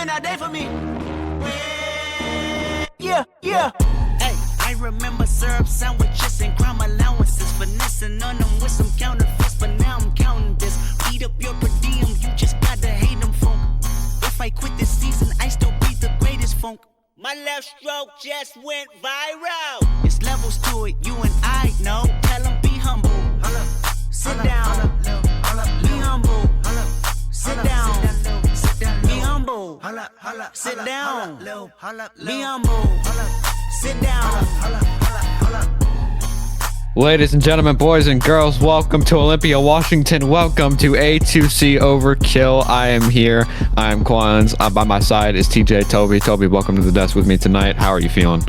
been that day for me. Yeah, yeah. Hey, I remember syrup sandwiches and crime allowances, finessing on them with some counterfeits, but now I'm counting this. Beat up your per diem, you just gotta hate them funk. If I quit this season, I still be the greatest funk. My left stroke just went viral. It's levels to it, you and I know. Tell them be humble. Sit down. Be humble. Sit down. Be humble. Sit down. Be humble. Sit down. Ladies and gentlemen, boys and girls, welcome to Olympia, Washington. Welcome to A2C Overkill. I am here. I am Quans. By my side is TJ Toby. Toby, welcome to the desk with me tonight. How are you feeling?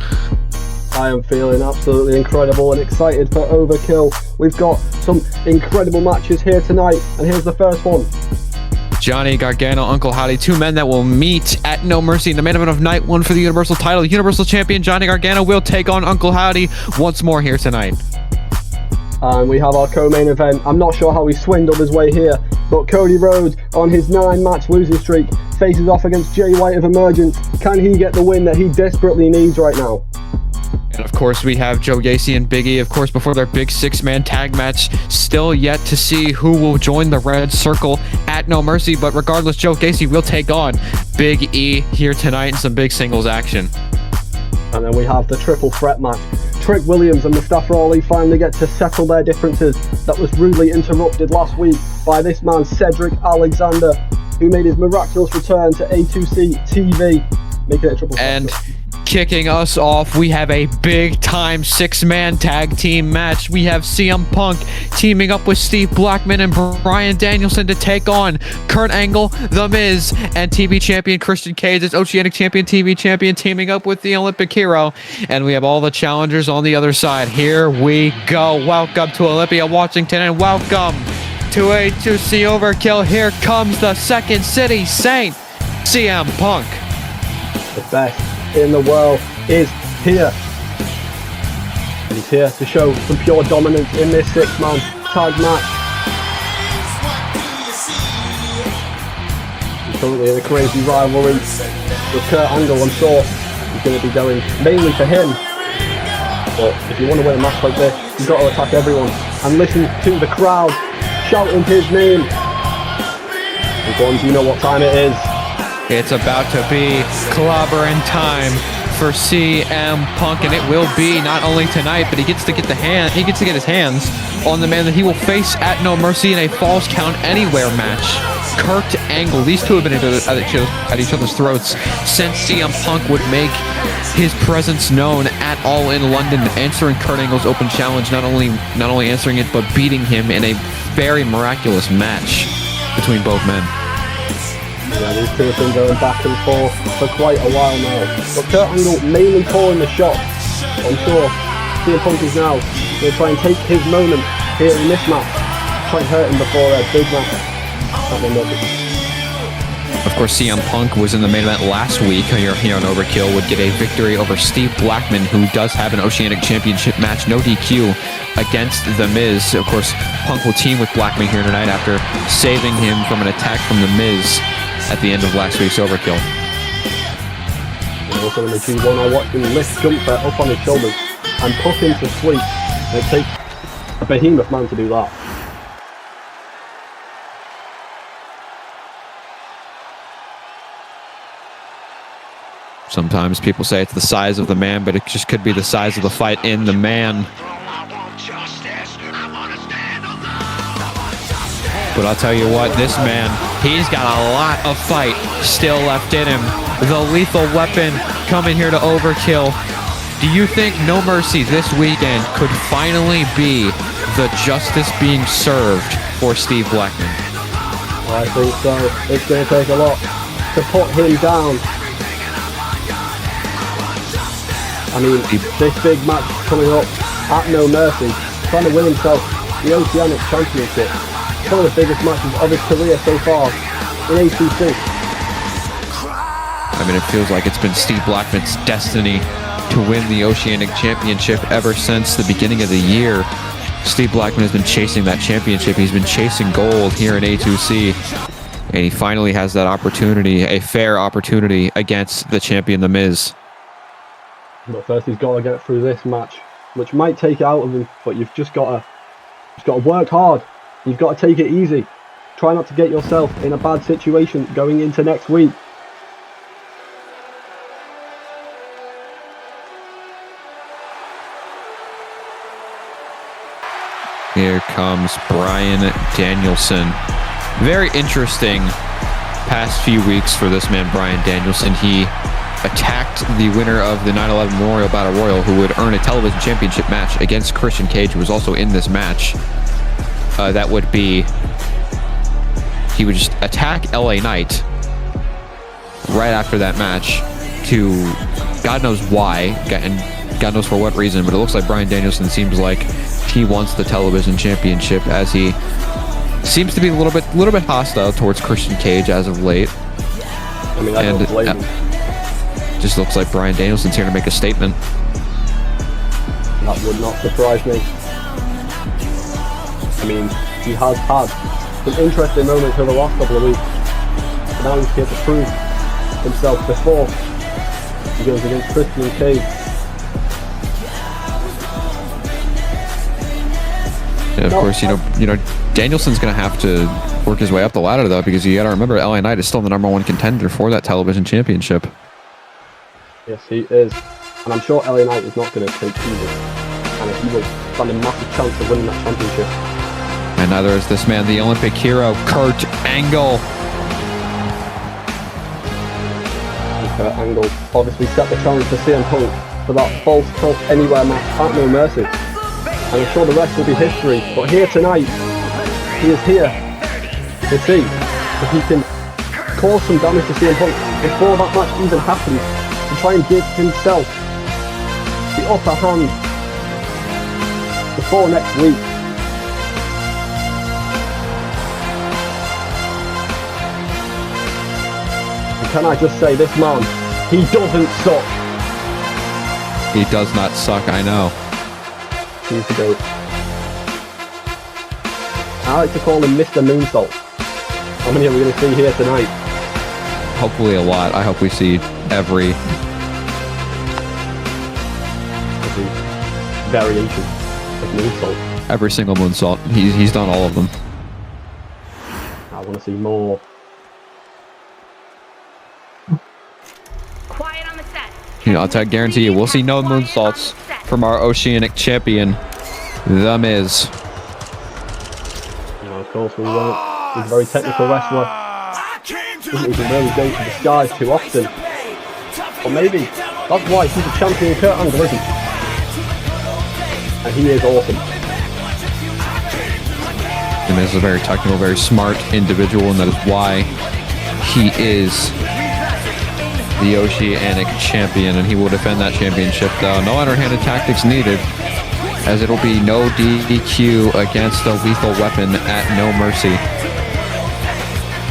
I am feeling absolutely incredible and excited for Overkill. We've got some incredible matches here tonight, and here's the first one. Johnny Gargano, Uncle Howdy, two men that will meet at No Mercy in the main event of night one for the Universal title. Universal Champion Johnny Gargano will take on Uncle Howdy once more here tonight. And we have our co-main event. I'm not sure how he swindled his way here, but Cody Rhodes on his 9-match losing streak faces off against Jay White of Emergence. Can he get the win that he desperately needs right now? And of course, we have Joe Gacy and Big E, of course, before their big 6-man tag match. Still yet to see who will join the Red Circle at No Mercy, but regardless, Joe Gacy will take on Big E here tonight in some big singles action. And then we have the triple threat match. Trick Williams and Mustafa Ali finally get to settle their differences that was rudely interrupted last week by this man Cedric Alexander, who made his miraculous return to A2C TV, making it a triple threat. And kicking us off, we have a big-time 6-man tag team match. We have CM Punk teaming up with Steve Blackman and Bryan Danielson to take on Kurt Angle, The Miz, and TV champion Christian Cage as Oceanic champion, TV champion, teaming up with the Olympic hero. And we have all the challengers on the other side. Here we go. Welcome to Olympia, Washington, and welcome to A2C Overkill. Here comes the Second City Saint, CM Punk. The best in the world is here, and he's here to show some pure dominance in this 6-man tag match. He's currently in a crazy rivalry with Kurt Angle. I'm sure he's going to be going mainly for him, but if you want to win a match like this, you've got to attack everyone and listen to the crowd shouting his name. And Gordon, do you know what time it is? It's about to be clobbering time for CM Punk, and it will be not only tonight, but he gets to get his hands on the man that he will face at No Mercy in a Falls Count Anywhere match. Kurt Angle. These two have been at each other's throats since CM Punk would make his presence known at All In London, answering Kurt Angle's open challenge, not only answering it, but beating him in a very miraculous match between both men. Yeah, these two have been going back and forth for quite a while now. But Kurt Angle mainly calling the shots. I'm sure CM Punk is now going to try and take his moment here in this match. Try and hurt him before a big match. Of course, CM Punk was in the main event last week here on Overkill, would get a victory over Steve Blackman, who does have an Oceanic Championship match, no DQ, against The Miz. Of course, Punk will team with Blackman here tonight after saving him from an attack from The Miz at the end of last week's Overkill. And also in the G1, I watched him lift Gunther up on his shoulders and put him to sleep. And it takes a behemoth man to do that. Sometimes people say it's the size of the man, but it just could be the size of the fight in the man. But I'll tell you what, this man, he's got a lot of fight still left in him. The lethal weapon coming here to Overkill. Do you think No Mercy this weekend could finally be the justice being served for Steve Blackman? I think so. It's going to take a lot to put him down. I mean, this big match coming up at No Mercy, trying to win himself the Oceanic Championship. It's one of the biggest matches of his career so far in A2C. I mean, it feels like it's been Steve Blackman's destiny to win the Oceanic Championship ever since the beginning of the year. Steve Blackman has been chasing that championship. He's been chasing gold here in A2C. And he finally has that opportunity, a fair opportunity against the champion, The Miz. But first he's got to get through this match, which might take it out of him, but you've just got to work hard. You've got to take it easy. Try not to get yourself in a bad situation going into next week. Here comes Bryan Danielson. Very interesting past few weeks for this man, Bryan Danielson. He attacked the winner of the 9/11 Memorial Battle Royal, who would earn a television championship match against Christian Cage, who was also in this match. That would be, he would just attack LA Knight right after that match to God knows why, and God knows for what reason, but it looks like Bryan Danielson seems like he wants the television championship, as he seems to be a little bit hostile towards Christian Cage as of late. I mean, I don't blame him. Just looks like Bryan Danielson's here to make a statement. That would not surprise me. I mean, he has had some interesting moments over the last couple of weeks. But now he's here to prove himself before he goes against Christian Cage. And of course, you know, Danielson's going to have to work his way up the ladder, though, because you got to remember, LA Knight is still the #1 contender for that television championship. Yes, he is. And I'm sure LA Knight is not going to take easy. And he will stand a massive chance of winning that championship. And neither is this man, the Olympic hero, Kurt Angle. Kurt Angle obviously set the challenge for CM Punk for that false count anywhere match at No Mercy. And I'm sure the rest will be history. But here tonight, he is here to see if he can cause some damage to CM Punk before that match even happens, to try and give himself the upper hand before next week. And can I just say, this man, he doesn't suck. He does not suck, I know. He's the GOAT. I like to call him Mr. Moonsault. How many are we going to see here tonight? Hopefully a lot. I hope we see every variation of moonsault. Every single moonsault. He's done all of them. I want to see more. Quiet on the set. You know, I'll guarantee you, we'll see no moonsaults from our Oceanic champion, The Miz. You know, of course we won't. He's a very technical wrestler. Doesn't even really go to the skies too often. Or maybe that's why he's a champion, Kurt Angle, isn't he? And he is awesome. The Miz is a very technical, very smart individual, and that is why he is the Oceanic champion, and he will defend that championship, though. No underhanded tactics needed, as it'll be no DQ against the Lethal Weapon at No Mercy.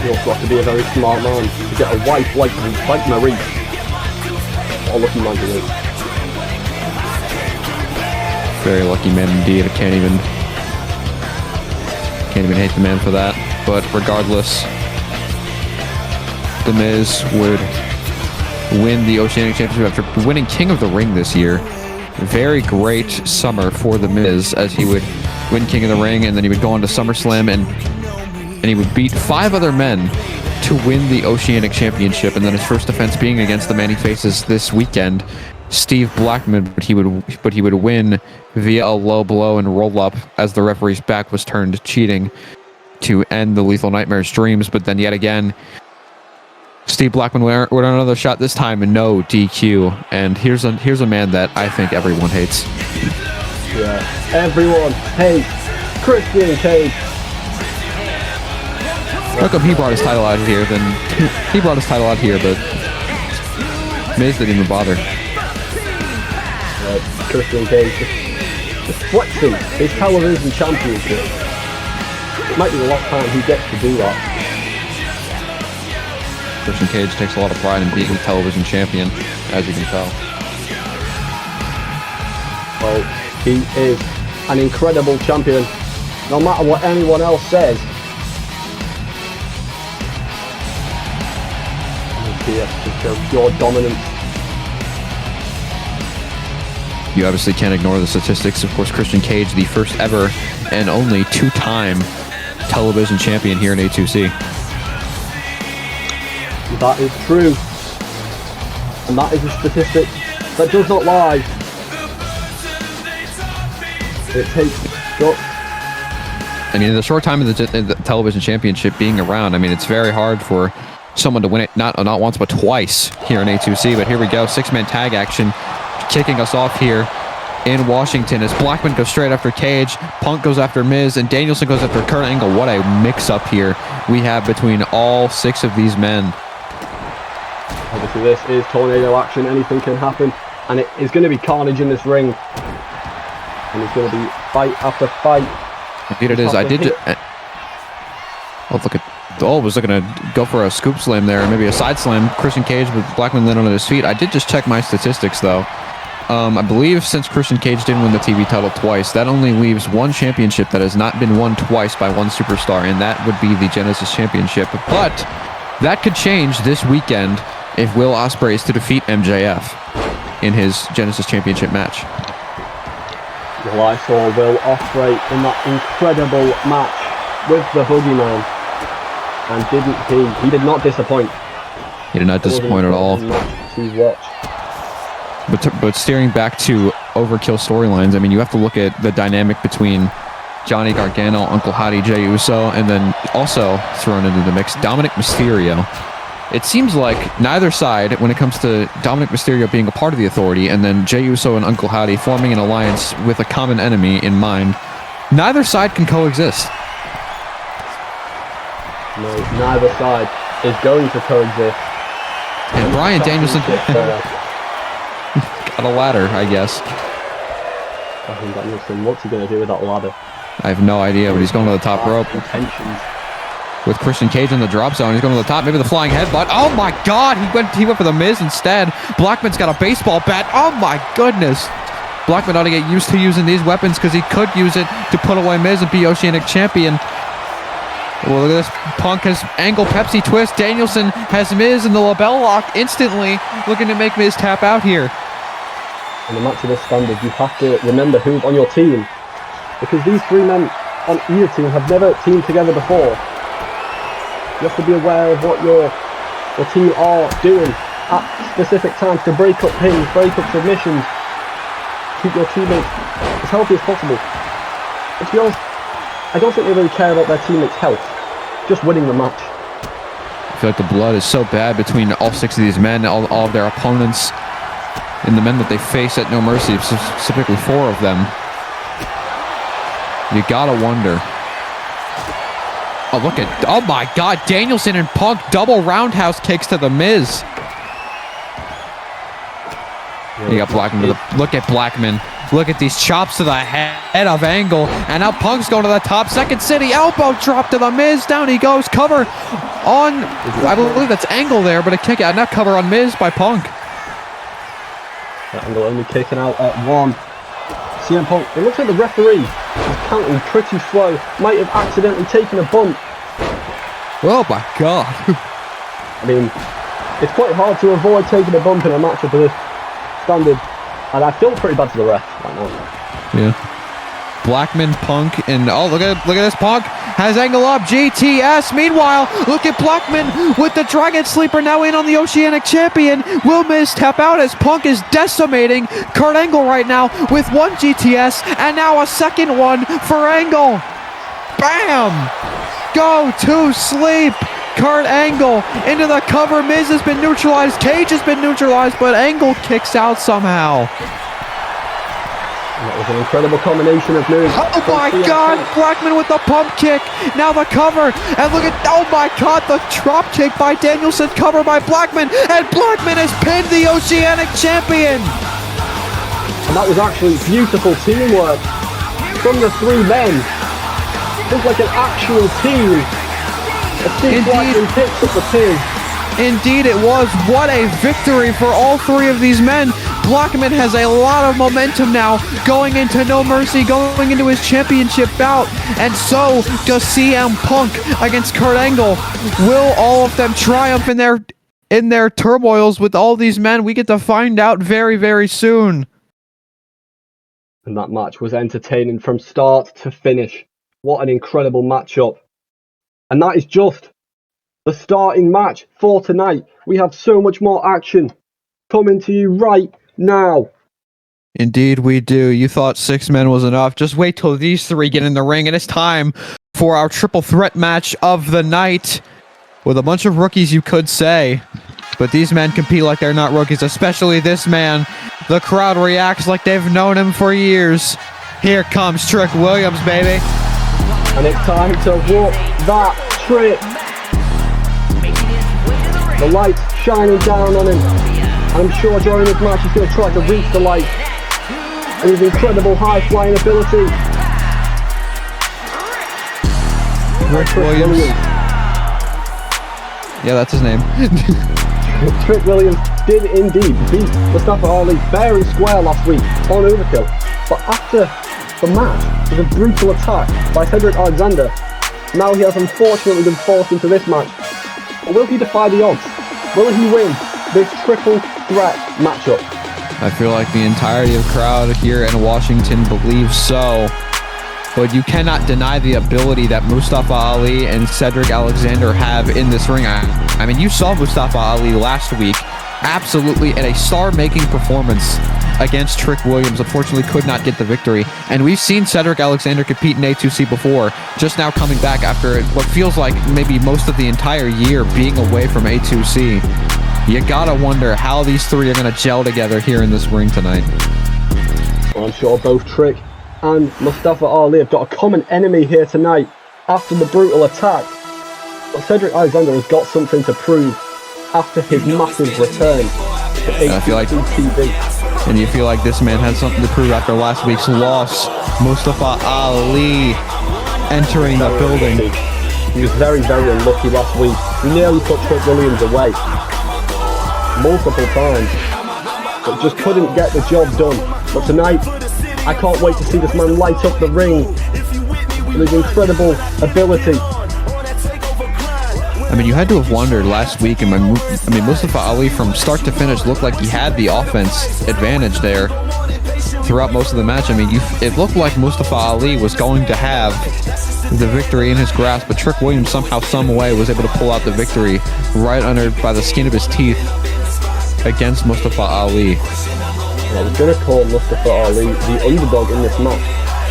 You also have to be a very smart man to get a wife like Marie. What a lucky man he is. Very lucky man indeed. I can't even hate the man for that. But regardless, The Miz would win the Oceanic Championship after winning King of the Ring this year. Very great summer for The Miz, as he would win King of the Ring, and then he would go on to SummerSlam, and he would beat 5 other men to win the Oceanic Championship, and then his first defense being against the man he faces this weekend, Steve Blackman, but he would win via a low blow and roll up as the referee's back was turned, cheating to end the Lethal Nightmare's dreams. But then yet again, Steve Blackman would earn another shot, this time and no DQ. And here's a man that I think everyone hates. Yeah, everyone hates Christian Cage. How come he brought his title out here? Then he brought his title out here, but Miz didn't even bother. Christian Cage just flexing his television championship. It might be the last time he gets to do that. Christian Cage takes a lot of pride in being the television champion, as you can tell. Well, he is an incredible champion. No matter what anyone else says, here to show pure dominance. You obviously can't ignore the statistics. Of course, Christian Cage, the first ever and only two-time television champion here in A2C. That is true. And that is a statistic that does not lie. It takes guts. I mean, in the short time of the television championship being around, I mean, it's very hard for someone to win it not once but twice here in A2C. But here we go, six-man tag action, kicking us off here in Washington as Blackman goes straight after Cage, Punk goes after Miz, and Danielson goes after Kurt Angle. What a mix-up here we have between all six of these men. Obviously, this is tornado action. Anything can happen, and it is going to be carnage in this ring. And it's going to be fight after fight. Indeed it is. I did. Oh, look at. Oh, was looking to go for a scoop slam there, maybe a side slam. Christian Cage with Blackman then on his feet. I did just check my statistics though. I believe since Christian Cage didn't win the TV title twice, that only leaves one championship that has not been won twice by one superstar, and that would be the Genesis Championship. But that could change this weekend if Will Ospreay is to defeat MJF in his Genesis Championship match. Well, I saw Will Ospreay in that incredible match with the Boogeyman, and didn't he? He did not disappoint. He did not disappoint at all. To watch. But steering back to Overkill storylines, I mean, you have to look at the dynamic between Johnny Gargano, Uncle Hottie, Jey Uso, and then also thrown into the mix, Dominic Mysterio. It seems like neither side, when it comes to Dominic Mysterio being a part of the Authority, and then Jey Uso and Uncle Hottie forming an alliance with a common enemy in mind, neither side can coexist. No, neither side is going to coexist. And Bryan Danielson got a ladder, I guess. Bryan Danielson, what's he going to do with that ladder? I have no idea, but he's going to the top rope. Intentions. With Christian Cage in the drop zone, he's going to the top, maybe the flying headbutt. Oh my God, he went for the Miz instead. Blackman's got a baseball bat. Oh my goodness. Blackman ought to get used to using these weapons because he could use it to put away Miz and be Oceanic champion. Well, look at this. Punk has Angle Pepsi twist. Danielson has Miz in the label lock instantly, looking to make Miz tap out here. In a match of this standard, you have to remember who's on your team, because these three men on either team have never teamed together before. You have to be aware of what your team are doing at specific times to break up pins, break up submissions, keep your teammates as healthy as possible. And to be honest, I don't think they really care about their teammates' health, just winning the match. I feel like the blood is so bad between all six of these men, all of their opponents, and the men that they face at No Mercy, specifically four of them. You gotta wonder. Oh, look at, oh my God, Danielson and Punk double roundhouse kicks to the Miz. You got Blackman, look at Blackman. Look at these chops to the head of Angle, and now Punk's going to the top. Second City elbow drop to the Miz. Down he goes. Cover on, I believe that's Angle there, but a kick out, not cover on Miz by Punk. Angle only kicking out at one. CM Punk, it looks like the referee is counting pretty slow. Might have accidentally taken a bump. Oh my God. I mean, it's quite hard to avoid taking a bump in a match of this standard. And I feel pretty bad for the ref right now. Yeah. Blackman, Punk, and oh, look at this. Punk has Angle up. GTS. Meanwhile, look at Blackman with the Dragon Sleeper now in on the Oceanic champion. Will Miz tap out as Punk is decimating Kurt Angle right now with one GTS and now a second one for Angle. Bam! Go to sleep. Kurt Angle into the cover. Miz has been neutralized. Cage has been neutralized, but Angle kicks out somehow. That was an incredible combination of moves. Oh my God, Blackman with the pump kick. Now the cover. And look at, oh my God, the drop kick by Danielson, cover by Blackman. And Blackman has pinned the Oceanic champion. And that was actually beautiful teamwork from the three men. It was like an actual team. Blackman picks up the pin. Indeed it was. What a victory for all three of these men. Blackman has a lot of momentum now going into No Mercy, going into his championship bout. And so does CM Punk against Kurt Angle. Will all of them triumph in their in their turmoils with all these men? We get to find out very, very soon. And that match was entertaining from start to finish. What an incredible matchup. And that is just the starting match for tonight. We have so much more action coming to you right now. Indeed we do. You thought 6 men was enough. Just wait till these 3 get in the ring, and it's time for our triple threat match of the night. With a bunch of rookies, you could say. But these men compete like they're not rookies, especially this man. The crowd reacts like they've known him for years. Here comes Trick Williams, baby. And it's time to walk that trick. The light's shining down on him. I'm sure during this match he's going to try to reach the light. And his incredible high-flying ability. Trick Williams. Yeah, that's his name. Trick Williams did indeed beat Mustafa Ali fair and square last week on Overkill. But after the match was a brutal attack by Cedric Alexander, now he has unfortunately been forced into this match. But will he defy the odds? Will he win this triple threat matchup? I feel like the entirety of the crowd here in Washington believes so. But you cannot deny the ability that Mustafa Ali and Cedric Alexander have in this ring. I mean, you saw Mustafa Ali last week, absolutely at a star-making performance against Trick Williams. Unfortunately, could not get the victory. And we've seen Cedric Alexander compete in A2C before, just now coming back after what feels like maybe most of the entire year being away from A2C. You gotta wonder how these 3 are gonna gel together here in this ring tonight. Well, I'm sure both Trick and Mustafa Ali have got a common enemy here tonight after the brutal attack. But Cedric Alexander has got something to prove after his massive return to A2C TV. And you feel like this man has something to prove after last week's loss. Mustafa Ali entering the building. He was very, very unlucky last week. He nearly put Trick Williams away multiple times, but just couldn't get the job done. But tonight, I can't wait to see this man light up the ring with his incredible ability. I mean, you had to have wondered last week, and Mustafa Ali from start to finish looked like he had the offense advantage there throughout most of the match. I mean, it looked like Mustafa Ali was going to have the victory in his grasp, but Trick Williams somehow, some way was able to pull out the victory right under by the skin of his teeth against Mustafa Ali. I was going to call Mustafa Ali the underdog in this match,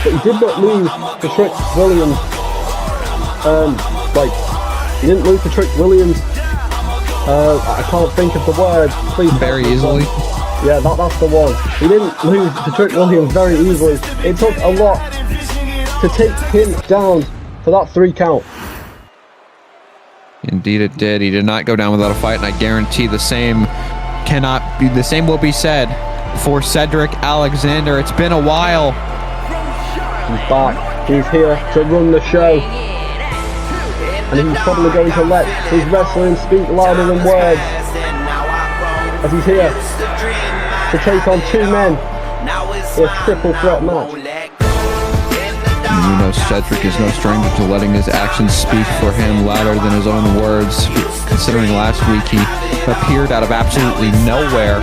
but he did not lose to Trick Williams. He didn't lose to Trick Williams. I can't think of the word. Please. Very easily. Yeah, that's the one. He didn't lose to Trick Williams very easily. It took a lot to take him down for that 3 count. Indeed, it did. He did not go down without a fight, and I guarantee the same will be said for Cedric Alexander. It's been a while. He's back. He's here to run the show. And he's probably going to let his wrestling speak louder than words. As he's here to take on 2 men in a triple threat match. You know, Cedric is no stranger to letting his actions speak for him louder than his own words. Considering last week he appeared out of absolutely nowhere,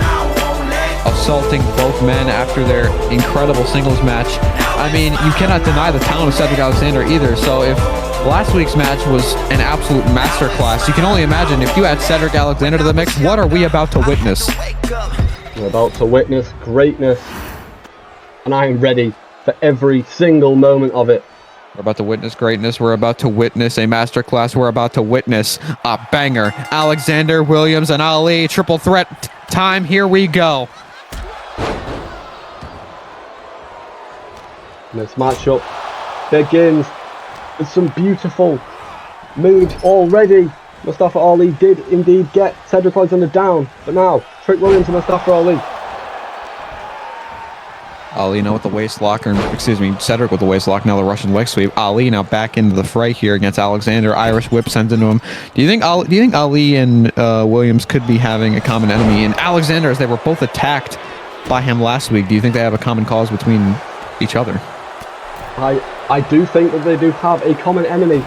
assaulting both men after their incredible singles match. I mean, you cannot deny the talent of Cedric Alexander either. So if last week's match was an absolute masterclass, you can only imagine if you add Cedric Alexander to the mix, what are we about to witness? We're about to witness greatness, and I am ready for every single moment of it. We're about to witness greatness. We're about to witness a masterclass. We're about to witness a banger. Alexander, Williams, and Ali. Triple threat time. Here we go. This matchup begins with some beautiful moves already. Mustafa Ali did indeed get Cedric Alexander down, but now Trick Williams and Mustafa Ali. Ali now with the waist lock, or excuse me, Cedric with the waist lock, now the Russian leg sweep. Ali now back into the fray here against Alexander. Irish whip sends into him. Do you think Ali and Williams could be having a common enemy? And Alexander, as they were both attacked by him last week, do you think they have a common cause between each other? I do think that they do have a common enemy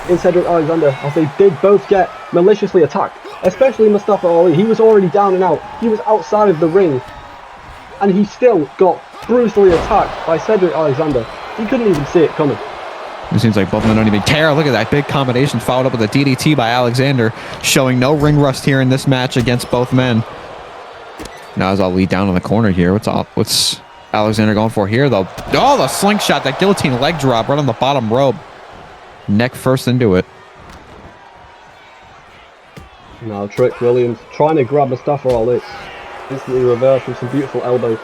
in Cedric Alexander, as they did both get maliciously attacked especially Mustafa Ali. He was already down and out. He was outside of the ring. And he still got brutally attacked by Cedric Alexander. He couldn't even see it coming. It seems like both men don't even care. Look at that big combination followed up with a DDT by Alexander, showing no ring rust here in this match against both men. Now as Ali down in the corner here, what's Alexander going for here though? Oh, the slingshot, that guillotine leg drop right on the bottom rope. Neck first into it. Now Trick Williams trying to grab Mustafa Ali. Instantly reversed with some beautiful elbows.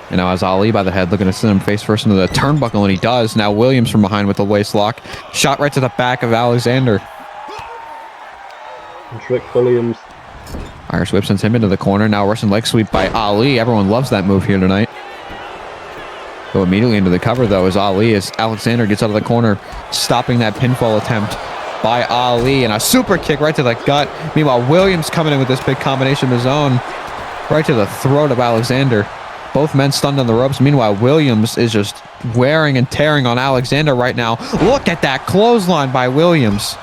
And now as Ali by the head looking to send him face first into the turnbuckle, and he does. Now Williams from behind with the waist lock. Shot right to the back of Alexander. And Trick Williams. Irish whip sends him into the corner. Now Russian leg sweep by Ali. Everyone loves that move here tonight. Go immediately into the cover though as Alexander gets out of the corner, stopping that pinfall attempt by Ali, and a super kick right to the gut. Meanwhile, Williams coming in with this big combination of his own right to the throat of Alexander. Both men stunned on the ropes. Meanwhile, Williams is just wearing and tearing on Alexander right now. Look at that clothesline by Williams.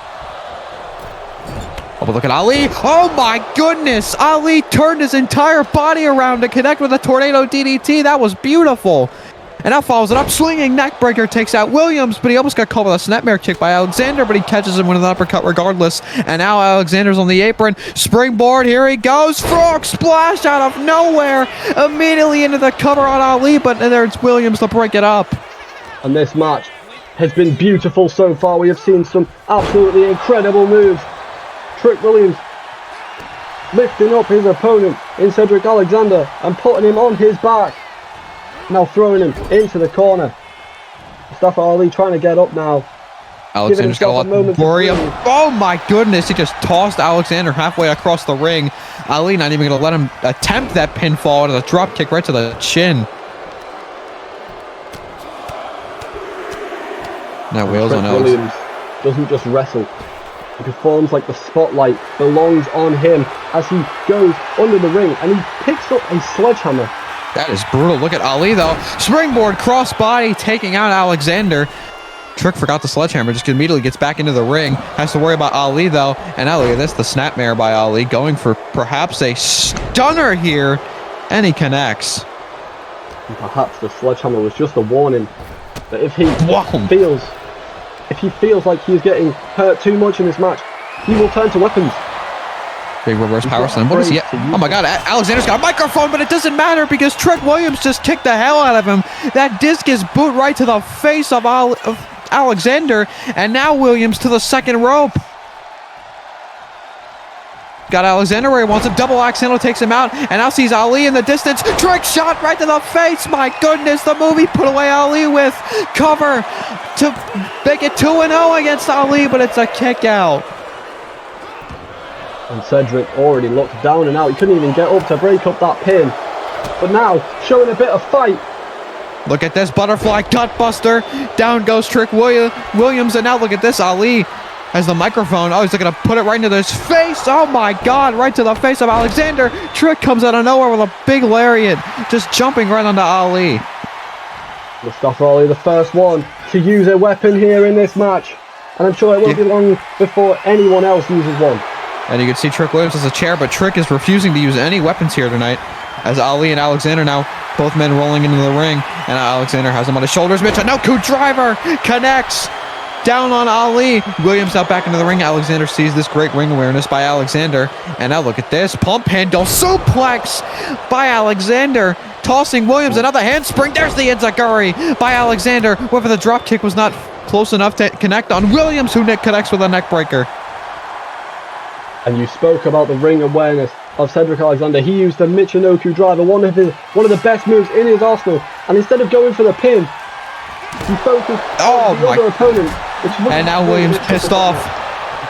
Oh, but look at Ali. Oh my goodness. Ali turned his entire body around to connect with a tornado DDT. That was beautiful. And now follows it up. Swinging neckbreaker takes out Williams, but he almost got caught with a snapmare kick by Alexander, but he catches him with an uppercut regardless. And now Alexander's on the apron. Springboard, here he goes. Frog splash out of nowhere. Immediately into the cover on Ali, but there's Williams to break it up. And this match has been beautiful so far. We have seen some absolutely incredible moves. Trick Williams lifting up his opponent in Cedric Alexander and putting him on his back. Now throwing him into the corner. Mustafa Ali trying to get up now. Alexander's got a lot to worry about. Oh my goodness, he just tossed Alexander halfway across the ring. Ali not even going to let him attempt that pinfall and a drop kick right to the chin. Now Wales on Williams doesn't just wrestle. He performs like the spotlight belongs on him as he goes under the ring and he picks up a sledgehammer. That is brutal. Look at Ali, though. Springboard crossbody taking out Alexander. Trick forgot the sledgehammer. Just immediately gets back into the ring. Has to worry about Ali, though. And now look at this. The snapmare by Ali going for perhaps a stunner here. And he connects. And perhaps the sledgehammer was just a warning that if he feels like he's getting hurt too much in this match, he will turn to weapons. Big reverse power slam. What is he? Oh my God, Alexander's got a microphone, but it doesn't matter because Trick Williams just kicked the hell out of him. That discus boot right to the face of Alexander, and now Williams to the second rope. Got Alexander where he wants him. Double axe handle takes him out, and now sees Ali in the distance. Trick shot right to the face. My goodness, the move he put away Ali with. Cover to make it 2-0 against Ali, but it's a kick out. And Cedric already looked down and out. He couldn't even get up to break up that pin. But now, showing a bit of fight. Look at this butterfly gutbuster. Down goes Trick Williams. And now look at this. Ali has the microphone. Oh, he's going to put it right into his face. Oh my God, right to the face of Alexander. Trick comes out of nowhere with a big lariat. Just jumping right onto Ali. Mustafa Ali, the first one to use a weapon here in this match. And I'm sure it won't be long before anyone else uses one. And you can see Trick Williams as a chair, but Trick is refusing to use any weapons here tonight. As Ali and Alexander now, both men rolling into the ring. And Alexander has him on his shoulders. Michinoku driver connects down on Ali. Williams now back into the ring. Alexander sees this great ring awareness by Alexander. And now look at this. Pump handle suplex by Alexander. Tossing Williams. Another handspring. There's the enziguri by Alexander. However, the drop kick was not close enough to connect on Williams, who connects with a neck breaker. And you spoke about the ring awareness of Cedric Alexander. He used the Michinoku driver, one of the best moves in his arsenal. And instead of going for the pin, he focused on the other opponent. And now Williams pissed off.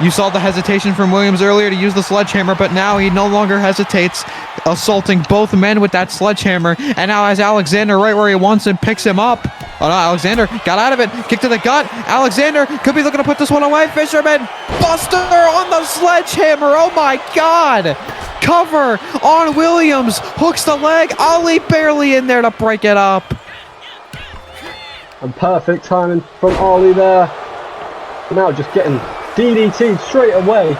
You saw the hesitation from Williams earlier to use the sledgehammer, but now he no longer hesitates, assaulting both men with that sledgehammer. And now has Alexander right where he wants him, picks him up. Oh no, Alexander got out of it, kick to the gut. Alexander could be looking to put this one away. Fisherman Buster on the sledgehammer. Oh my God. Cover on Williams, hooks the leg. Ali barely in there to break it up. And perfect timing from Ali there. Now just getting DDT straight away.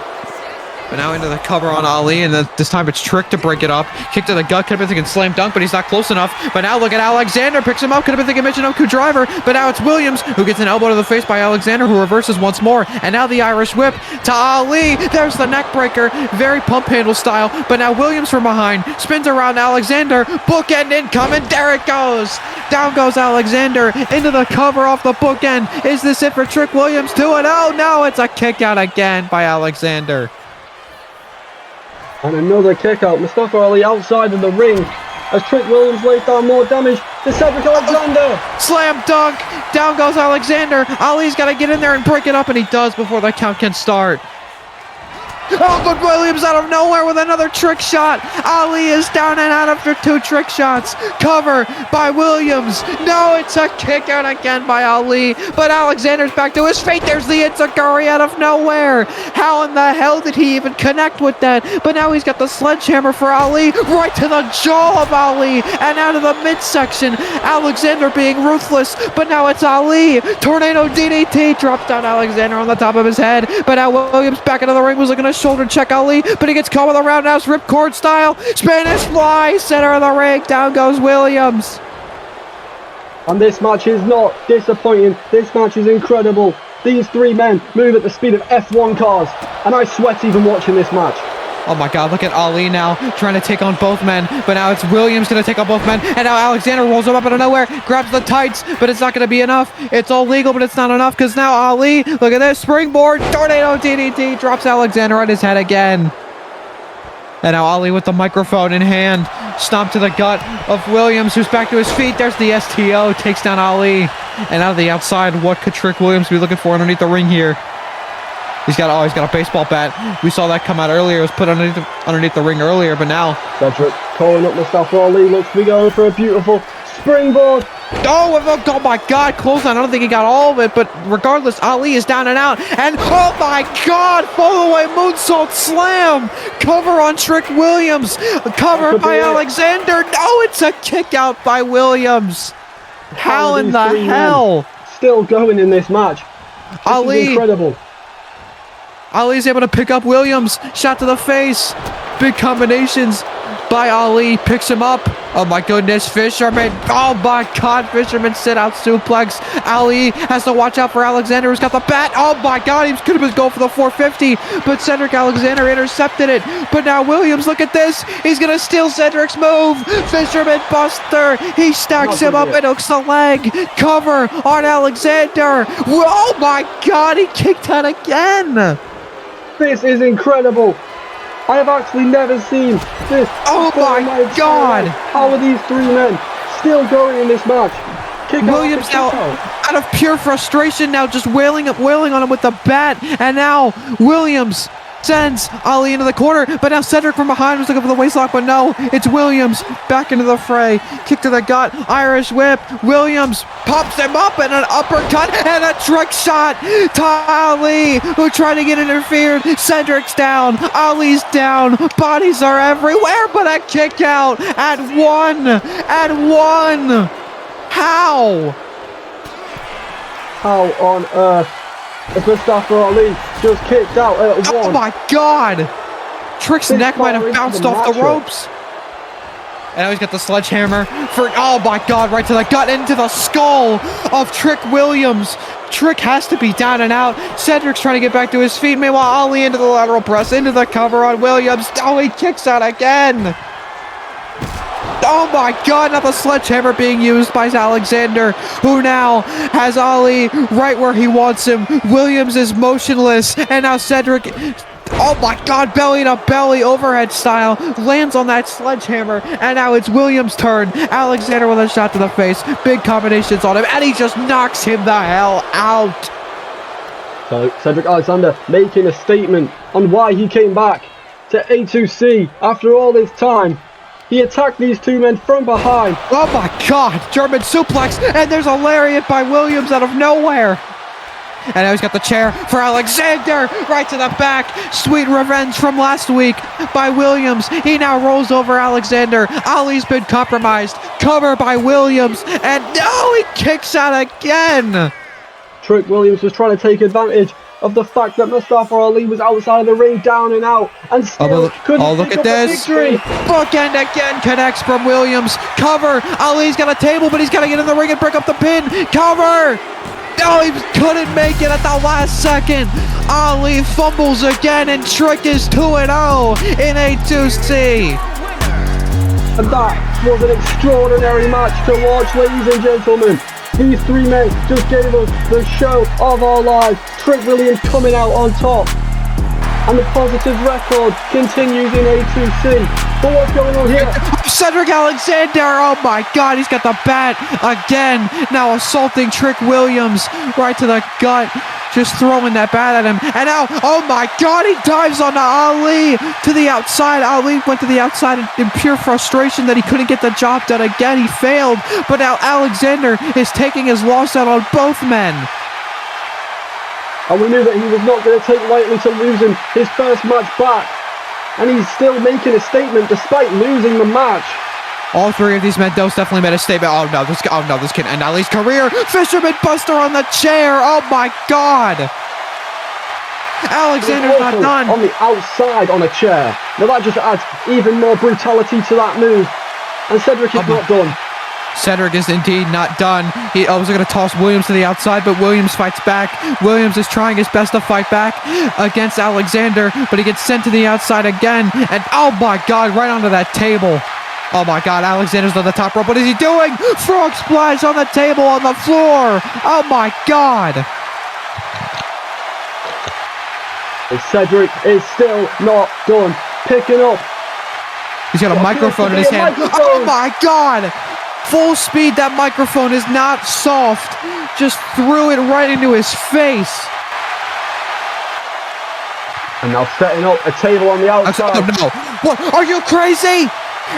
But now into the cover on Ali, and then this time it's Trick to break it up. Kick to the gut, could have been thinking slam dunk, but he's not close enough. But now look at Alexander, picks him up, could have been thinking Michinoku driver, but now it's Williams who gets an elbow to the face by Alexander, who reverses once more. And now the Irish whip to Ali. There's the neck breaker, very pump handle style. But now Williams from behind spins around Alexander, bookend incoming. There it goes. Down goes Alexander into the cover off the bookend. Is this it for Trick Williams? 2-0. No, it's a kick out again by Alexander. And another kick out. Mustafa Ali outside of the ring as Trick Williams lays down more damage to Cedric Alexander. Slam dunk. Down goes Alexander. Ali's got to get in there and break it up, and he does before the count can start. Oh, but Williams out of nowhere with another trick shot. Ali is down and out after 2 trick shots. Cover by Williams. No, it's a kick out again by Ali. But Alexander's back to his feet. There's the Enziguri out of nowhere. How in the hell did he even connect with that? But now he's got the sledgehammer for Ali. Right to the jaw of Ali. And out of the midsection. Alexander being ruthless. But now it's Ali. Tornado DDT. Drops down Alexander on the top of his head. But now Williams back into the ring was looking to shoulder check Ali, but he gets caught with a roundhouse ripcord style. Spanish fly, center of the ring. Down goes Williams. And this match is not disappointing. This match is incredible. These 3 men move at the speed of F1 cars, and I sweat even watching this match. Oh my God, look at Ali now trying to take on both men, but now it's Williams going to take on both men, and now Alexander rolls him up out of nowhere, grabs the tights, but it's not going to be enough. It's all legal, but it's not enough, because now Ali, look at this, springboard, tornado DDT, drops Alexander on his head again. And now Ali with the microphone in hand, stomp to the gut of Williams, who's back to his feet. There's the STO, takes down Ali. And out of the outside, what could Trick Williams be looking for underneath the ring here? He's got a baseball bat. We saw that come out earlier. It was put underneath the ring earlier, but now Cedric calling up Mustafa Ali. Looks to be going for a beautiful springboard. Oh my God, close on. I don't think he got all of it, but regardless, Ali is down and out. And oh my God, fall away moonsault slam. Cover on Trick Williams. Cover by Alexander. No, it's a kick out by Williams. How in the hell? Still going in this match. Ali. This is incredible. Ali's able to pick up Williams. Shot to the face. Big combinations by Ali. Picks him up. Oh my goodness. Fisherman. Oh my God. Fisherman sit out suplex. Ali has to watch out for Alexander, who's got the bat. Oh my God. He could have gone for the 450, but Cedric Alexander intercepted it. But now Williams, look at this. He's going to steal Cedric's move. Fisherman buster. He stacks him up and hooks the leg. Cover on Alexander. Oh my God. He kicked out again. This is incredible. I have actually never seen this. Oh my God. How are these 3 men still going in this match? Williams now, out of pure frustration, now just wailing on him with the bat. And now Williams sends Ali into the corner, but now Cedric from behind was looking for the waistlock, but no, it's Williams back into the fray. Kick to the gut, Irish whip. Williams pops him up and an uppercut and a trick shot to Ali, who tried to get interfered. Cedric's down, Ali's down, bodies are everywhere, but a kick out at 1. How? How on earth? As Mustafa Ali just kicked out at 1. Oh my God! Trick's neck might have bounced off the ropes. And now he's got the sledgehammer for, oh my God, right to the gut, into the skull of Trick Williams. Trick has to be down and out. Cedric's trying to get back to his feet. Meanwhile, Ali into the lateral press, into the cover on Williams. Oh, he kicks out again. Oh my God, now the sledgehammer being used by Alexander, who now has Ali right where he wants him. Williams is motionless, and now Cedric, oh my God, belly to belly, overhead style, lands on that sledgehammer, and now it's Williams' turn. Alexander with a shot to the face, big combinations on him, and he just knocks him the hell out. So Cedric Alexander making a statement on why he came back to A2C after all this time. He attacked these 2 men from behind. Oh my God, German suplex, and there's a lariat by Williams out of nowhere. And now he's got the chair for Alexander, right to the back. Sweet revenge from last week by Williams. He now rolls over Alexander. Ali's been compromised. Cover by Williams, and no, he kicks out again. Trick Williams was trying to take advantage of the fact that Mustafa Ali was outside of the ring, down and out, and still couldn't look pick at up a this. victory. Bookend again connects from Williams. Cover. Ali's got a table, but he's got to get in the ring and break up the pin. Cover. No, he couldn't make it at the last second. Ali fumbles again, and Trick is 2-0 in A2C. And that was an extraordinary match to watch, ladies and gentlemen. These three men just gave us the show of our lives. Trick Williams coming out on top. And the positive record continues in A2C. But what's going on here? Cedric Alexander, oh my god, he's got the bat again. Now assaulting Trick Williams right to the gut. Just throwing that bat at him. And now, oh my god, he dives onto Ali to the outside. Ali went to the outside in pure frustration that he couldn't get the job done again. He failed. But now Alexander is taking his loss out on both men. And we knew that he was not going to take lightly to losing his first match back. And he's still making a statement despite losing the match. All three of these men definitely made a statement. Oh no, this can end Ali's career. Fisherman Buster on the chair. Oh my god. Alexander's not done. On the outside on a chair. Now that just adds even more brutality to that move. And Cedric is not done. Cedric is indeed not done. He was going to toss Williams to the outside, but Williams fights back. Williams is trying his best to fight back against Alexander, but he gets sent to the outside again. And oh my god, right onto that table. Oh my god, Alexander's on the top rope. What is he doing? Frog splash on the table, on the floor. Oh my god. Cedric is still not done. Picking up. He's got a microphone in his hand. Oh my god. Full speed, that microphone is not soft. Just threw it right into his face. And now setting up a table on the outside. Oh no. What? Are you crazy?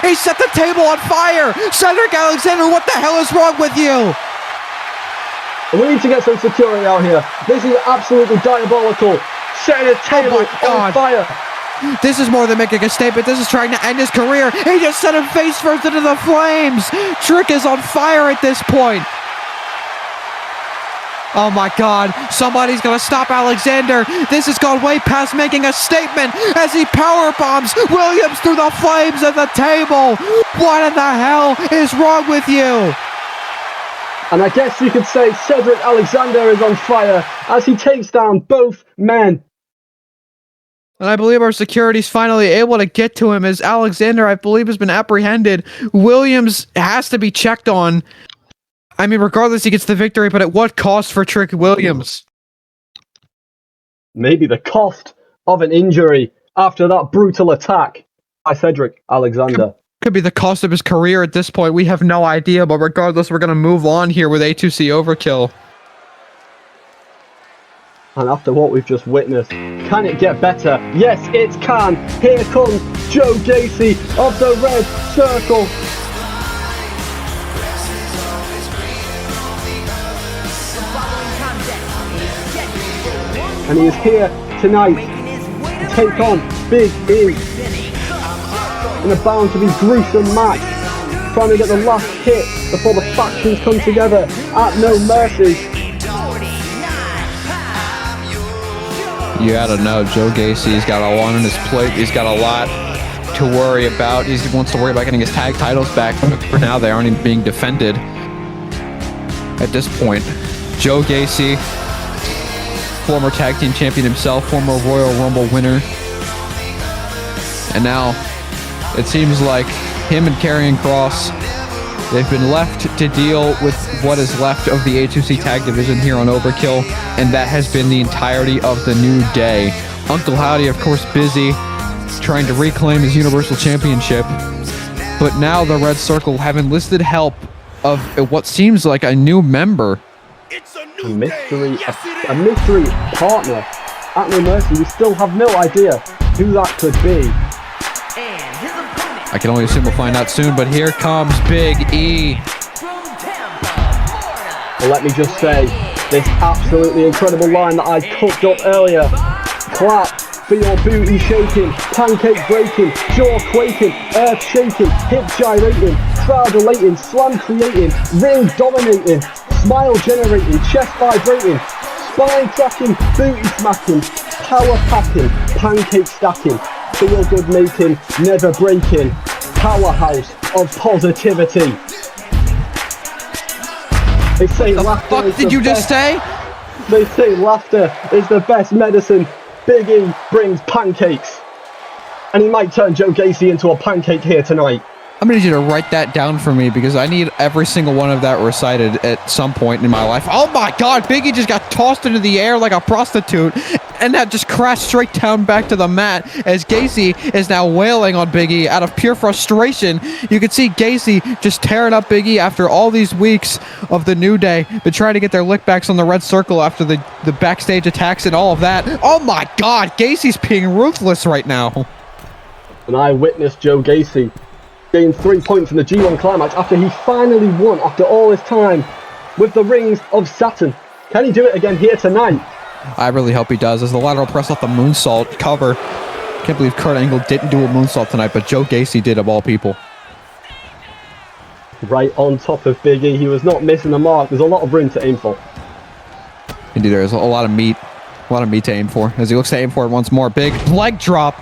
He set the table on fire! Cedric Alexander, what the hell is wrong with you? We need to get some security out here. This is absolutely diabolical. Setting a table on fire. This is more than making a statement. This is trying to end his career. He just set him face first into the flames. Trick is on fire at this point. Oh my god, somebody's gonna stop Alexander. This has gone way past making a statement as he power bombs Williams through the flames at the table. What in the hell is wrong with you? And I guess you could say Cedric Alexander is on fire as he takes down both men. And I believe our security's finally able to get to him as Alexander, I believe, has been apprehended. Williams has to be checked on. I mean, regardless, he gets the victory, but at what cost for Trick Williams? Maybe the cost of an injury after that brutal attack by Cedric Alexander. Could be the cost of his career at this point. We have no idea, but regardless, we're going to move on here with A2C Overkill. And after what we've just witnessed, can it get better? Yes, it can. Here comes Joe Gacy of the Red Circle. And he is here tonight to take on Big E in a bound to be gruesome match, trying to get the last hit before the factions come together at No Mercy. You gotta know, Joe Gacy's got a lot on his plate. He's got a lot to worry about. He wants to worry about getting his tag titles back. For now, they aren't even being defended at this point. Joe Gacy, former tag team champion himself, former Royal Rumble winner. And now, it seems like him and Karrion Kross, they've been left to deal with what is left of the A2C tag division here on Overkill, and that has been the entirety of the new day. Uncle Howdy, of course, busy trying to reclaim his Universal Championship, but now the Red Circle have enlisted help of what seems like a new member. A mystery partner at No Mercy. We still have no idea who that could be. I can only assume we'll find out soon, but here comes Big E. Well, let me just say, this absolutely incredible line that I cooked up earlier. Clap for your booty shaking, pancake breaking, jaw quaking, earth shaking, hip gyrating, crowd elating, slam creating, ring dominating, smile generating, chest vibrating, spine cracking, booty smacking, power packing, pancake stacking, feel good making, never breaking, powerhouse of positivity. They say laughter Fuck is did the you just best. say? They say laughter is the best medicine. Big E brings pancakes. And he might turn Joe Gacy into a pancake here tonight. I'm gonna need you to write that down for me because I need every single one of that recited at some point in my life. Oh my God, Biggie just got tossed into the air like a prostitute and that just crashed straight down back to the mat as Gacy is now wailing on Biggie out of pure frustration. You can see Gacy just tearing up Biggie after all these weeks of the New Day, but trying to get their lickbacks on the Red Circle after the backstage attacks and all of that. Oh my God, Gacy's being ruthless right now. And I witnessed Joe Gacy gain 3 points in the G1 Climax after he finally won after all this time with the Rings of Saturn. Can he do it again here tonight? I really hope he does. As the lateral press off the moonsault cover. Can't believe Kurt Angle didn't do a moonsault tonight, but Joe Gacy did of all people. Right on top of Big E. He was not missing the mark. There's a lot of room to aim for. Indeed, there is a lot of meat. A lot of meat to aim for. As he looks to aim for it once more. Big leg drop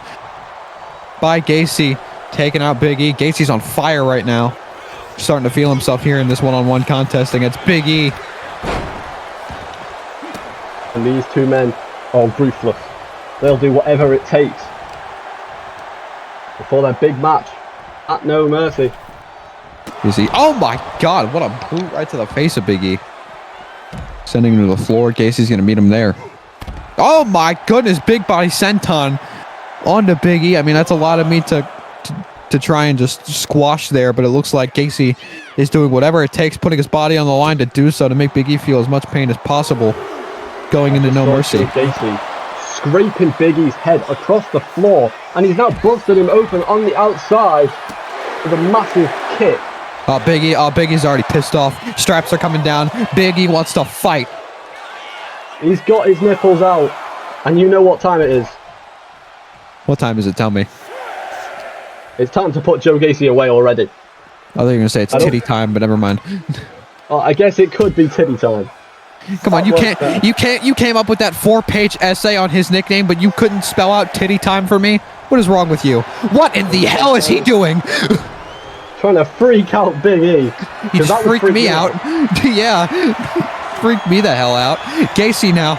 by Gacy. Taking out Big E. Gacy's on fire right now. Starting to feel himself here in this one-on-one contest against Big E. And these two men are ruthless. They'll do whatever it takes before their big match at No Mercy. You see? Oh my God! What a boot right to the face of Big E. Sending him to the floor. Gacy's going to meet him there. Oh my goodness! Big body senton onto Big E. I mean, that's a lot of meat to try and just squash there, but it looks like Gacy is doing whatever it takes, putting his body on the line to do so, to make Big E feel as much pain as possible going into No Mercy. Gacy scraping Big E's head across the floor, and he's now busted him open on the outside with a massive kick. Big E's already pissed off. Straps are coming down. Big E wants to fight. He's got his nipples out, and you know what time it is. What time is it? Tell me. It's time to put Joe Gacy away already. I thought you were going to say it's titty time, but never mind. I guess it could be titty time. Come on, you came up with that 4-page essay on his nickname, but you couldn't spell out titty time for me? What is wrong with you? What in the hell is he doing? Trying to freak out Big E. He just freaked me out. Yeah. Freaked me the hell out. Gacy now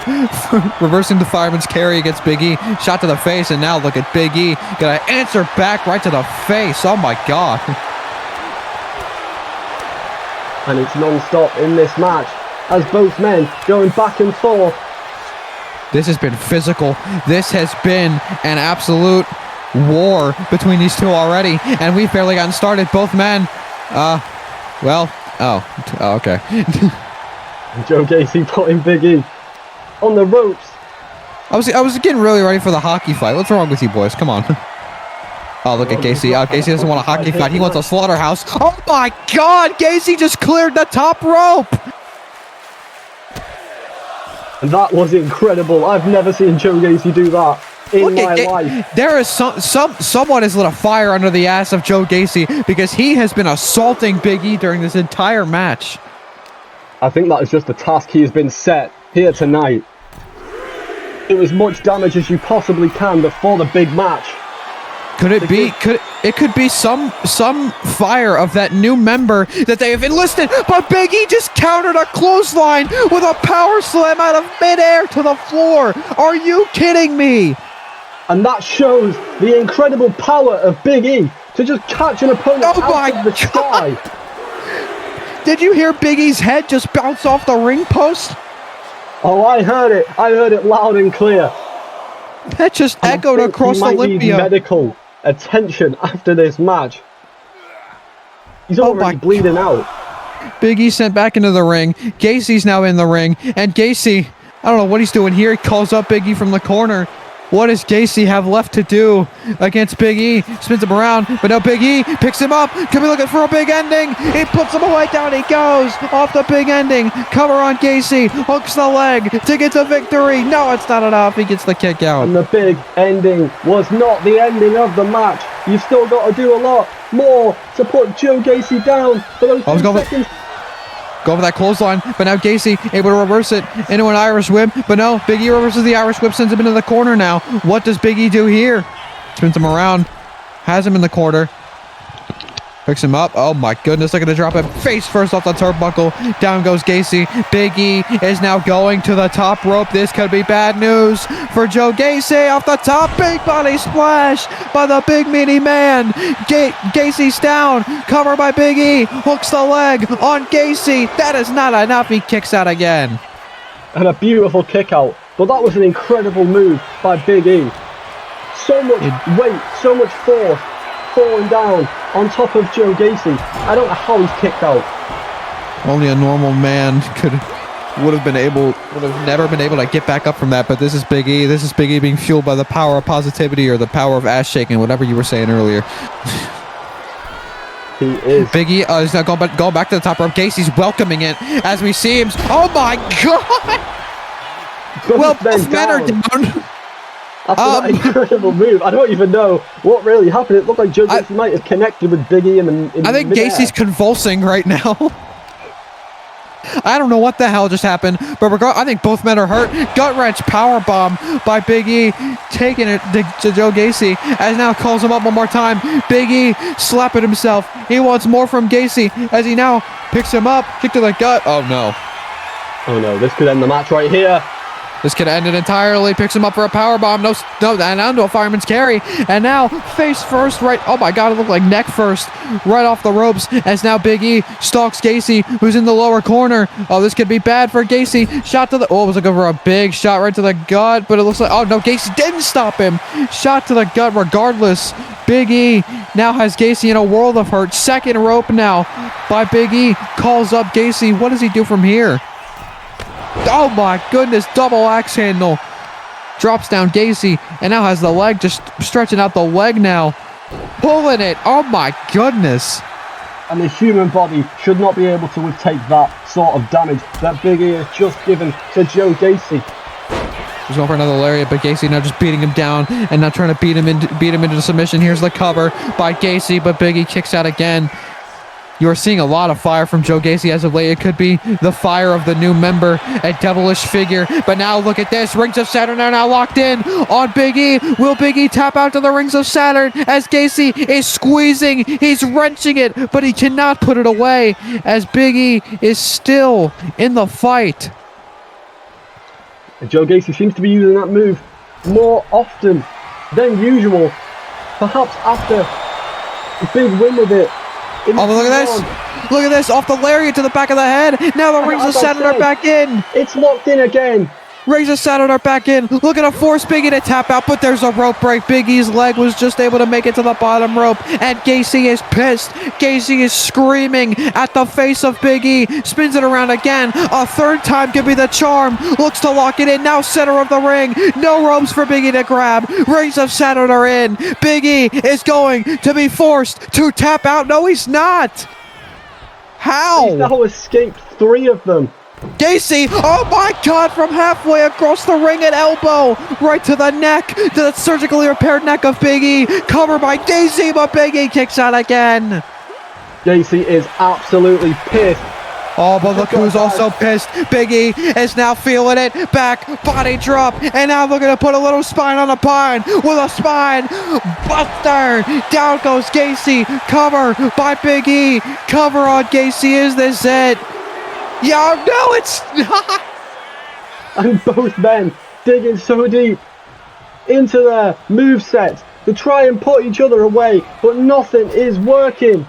reversing the fireman's carry against Big E. Shot to the face, and now look at Big E. Gonna answer back right to the face. Oh my God. And it's non-stop in this match as both men going back and forth. This has been physical. This has been an absolute war between these two already, and we've barely gotten started. Both men, okay. Joe Gacy putting Big E on the ropes. I was getting really ready for the hockey fight. What's wrong with you boys? Come on. Oh, look at Gacy. Gacy doesn't want a hockey fight. He wants a slaughterhouse. Oh my God! Gacy just cleared the top rope. And that was incredible. I've never seen Joe Gacy do that in my life. There is someone has lit a fire under the ass of Joe Gacy because he has been assaulting Big E during this entire match. I think that is just the task he has been set here tonight. Do as much damage as you possibly can before the big match. Could it be? It could be some fire of that new member that they have enlisted, but Big E just countered a clothesline with a power slam out of midair to the floor. Are you kidding me? And that shows the incredible power of Big E to just catch an opponent out of the sky. Did you hear Big E's head just bounce off the ring post? Oh, I heard it. I heard it loud and clear. That just echoed across Olympia. He might need medical attention after this match. He's already bleeding out. Big E sent back into the ring. Gacy's now in the ring. And Gacy, I don't know what he's doing here. He calls up Big E from the corner. What does Gacy have left to do against Big E? Spins him around, but now Big E picks him up. Could be looking for a big ending. He puts him away down. He goes off the big ending. Cover on Gacy. Hooks the leg to get the victory. No, it's not enough. He gets the kick out. And the big ending was not the ending of the match. You've still got to do a lot more to put Joe Gacy down for those 2 seconds. Go for that clothesline, but now Gacy able to reverse it into an Irish whip. But no, Big E reverses the Irish whip, sends him into the corner now. What does Big E do here? Spins him around, has him in the corner. Picks him up. Oh my goodness, look at the drop him. Face first off the turnbuckle. Down goes Gacy. Big E is now going to the top rope. This could be bad news for Joe Gacy. Off the top, big body splash by the big meaty man. Gacy's down. Covered by Big E. Hooks the leg on Gacy. That is not enough. He kicks out again. And a beautiful kick out. But that was an incredible move by Big E. So much weight, so much force falling down on top of Joe Gacy. I don't know how he's kicked out. Only a normal man would have never been able to get back up from that. But this is Big E. This is Big E being fueled by the power of positivity or the power of ass shaking, whatever you were saying earlier. He is. Big E is now going back to the top rope. Gacy's welcoming it as we see him. Oh my God! Well, both men are down. After that incredible move, I don't even know what really happened. It looked like Joe Gacy might have connected with Big E in I think mid-air. Gacy's convulsing right now. I don't know what the hell just happened, but I think both men are hurt. Gut wrench powerbomb by Big E, taking it to Joe Gacy, as now calls him up one more time. Big E slapping himself. He wants more from Gacy as he now picks him up. Kick to the gut. Oh no. Oh no, this could end the match right here. This could end it entirely. Picks him up for a powerbomb. No, and onto a fireman's carry. And now face first, right. Oh my God, it looked like neck first, right off the ropes. As now Big E stalks Gacy, who's in the lower corner. Oh, this could be bad for Gacy. Shot to the. Oh, it was looking for a big shot right to the gut, but it looks like. Oh no, Gacy didn't stop him. Shot to the gut regardless. Big E now has Gacy in a world of hurt. Second rope now by Big E. Calls up Gacy. What does he do from here? Oh my goodness, double axe handle. Drops down Gacy and now has the leg, just stretching out the leg now. Pulling it. Oh my goodness. And the human body should not be able to withtake that sort of damage that Big E has just given to Joe Gacy. He's going for another lariat, but Gacy now just beating him down and now trying to beat him into submission. Here's the cover by Gacy, but Big E kicks out again. You are seeing a lot of fire from Joe Gacy as of late. It could be the fire of the new member, a devilish figure. But now look at this. Rings of Saturn are now locked in on Big E. Will Big E tap out to the Rings of Saturn as Gacy is squeezing? He's wrenching it, but he cannot put it away as Big E is still in the fight. And Joe Gacy seems to be using that move more often than usual. Perhaps after a big win with it. Oh, look at this. Look at this. Off the lariat to the back of the head. Now the Rings of Saturn are back in. It's locked in again. Rings of Saturn are back in. Looking to force Big E to tap out, but there's a rope break. Big E's leg was just able to make it to the bottom rope, and Gacy is pissed. Gacy is screaming at the face of Big E. Spins it around again. A third time could be the charm. Looks to lock it in. Now center of the ring. No ropes for Big E to grab. Rings of Saturn are in. Big E is going to be forced to tap out. No, he's not. How? He's now escaped 3 of them. Gacy, oh my God, from halfway across the ring at elbow, right to the neck, to the surgically repaired neck of Big E, covered by Gacy, but Big E kicks out again. Gacy is absolutely pissed. Oh, but look who's also pissed. Big E is now feeling it. Back, body drop, and now looking to put a little spine on the pine with a spine buster. Down goes Gacy, cover by Big E, cover on Gacy. Is this it? Yo, no, it's not. And both men digging so deep into their movesets to try and put each other away, but nothing is working.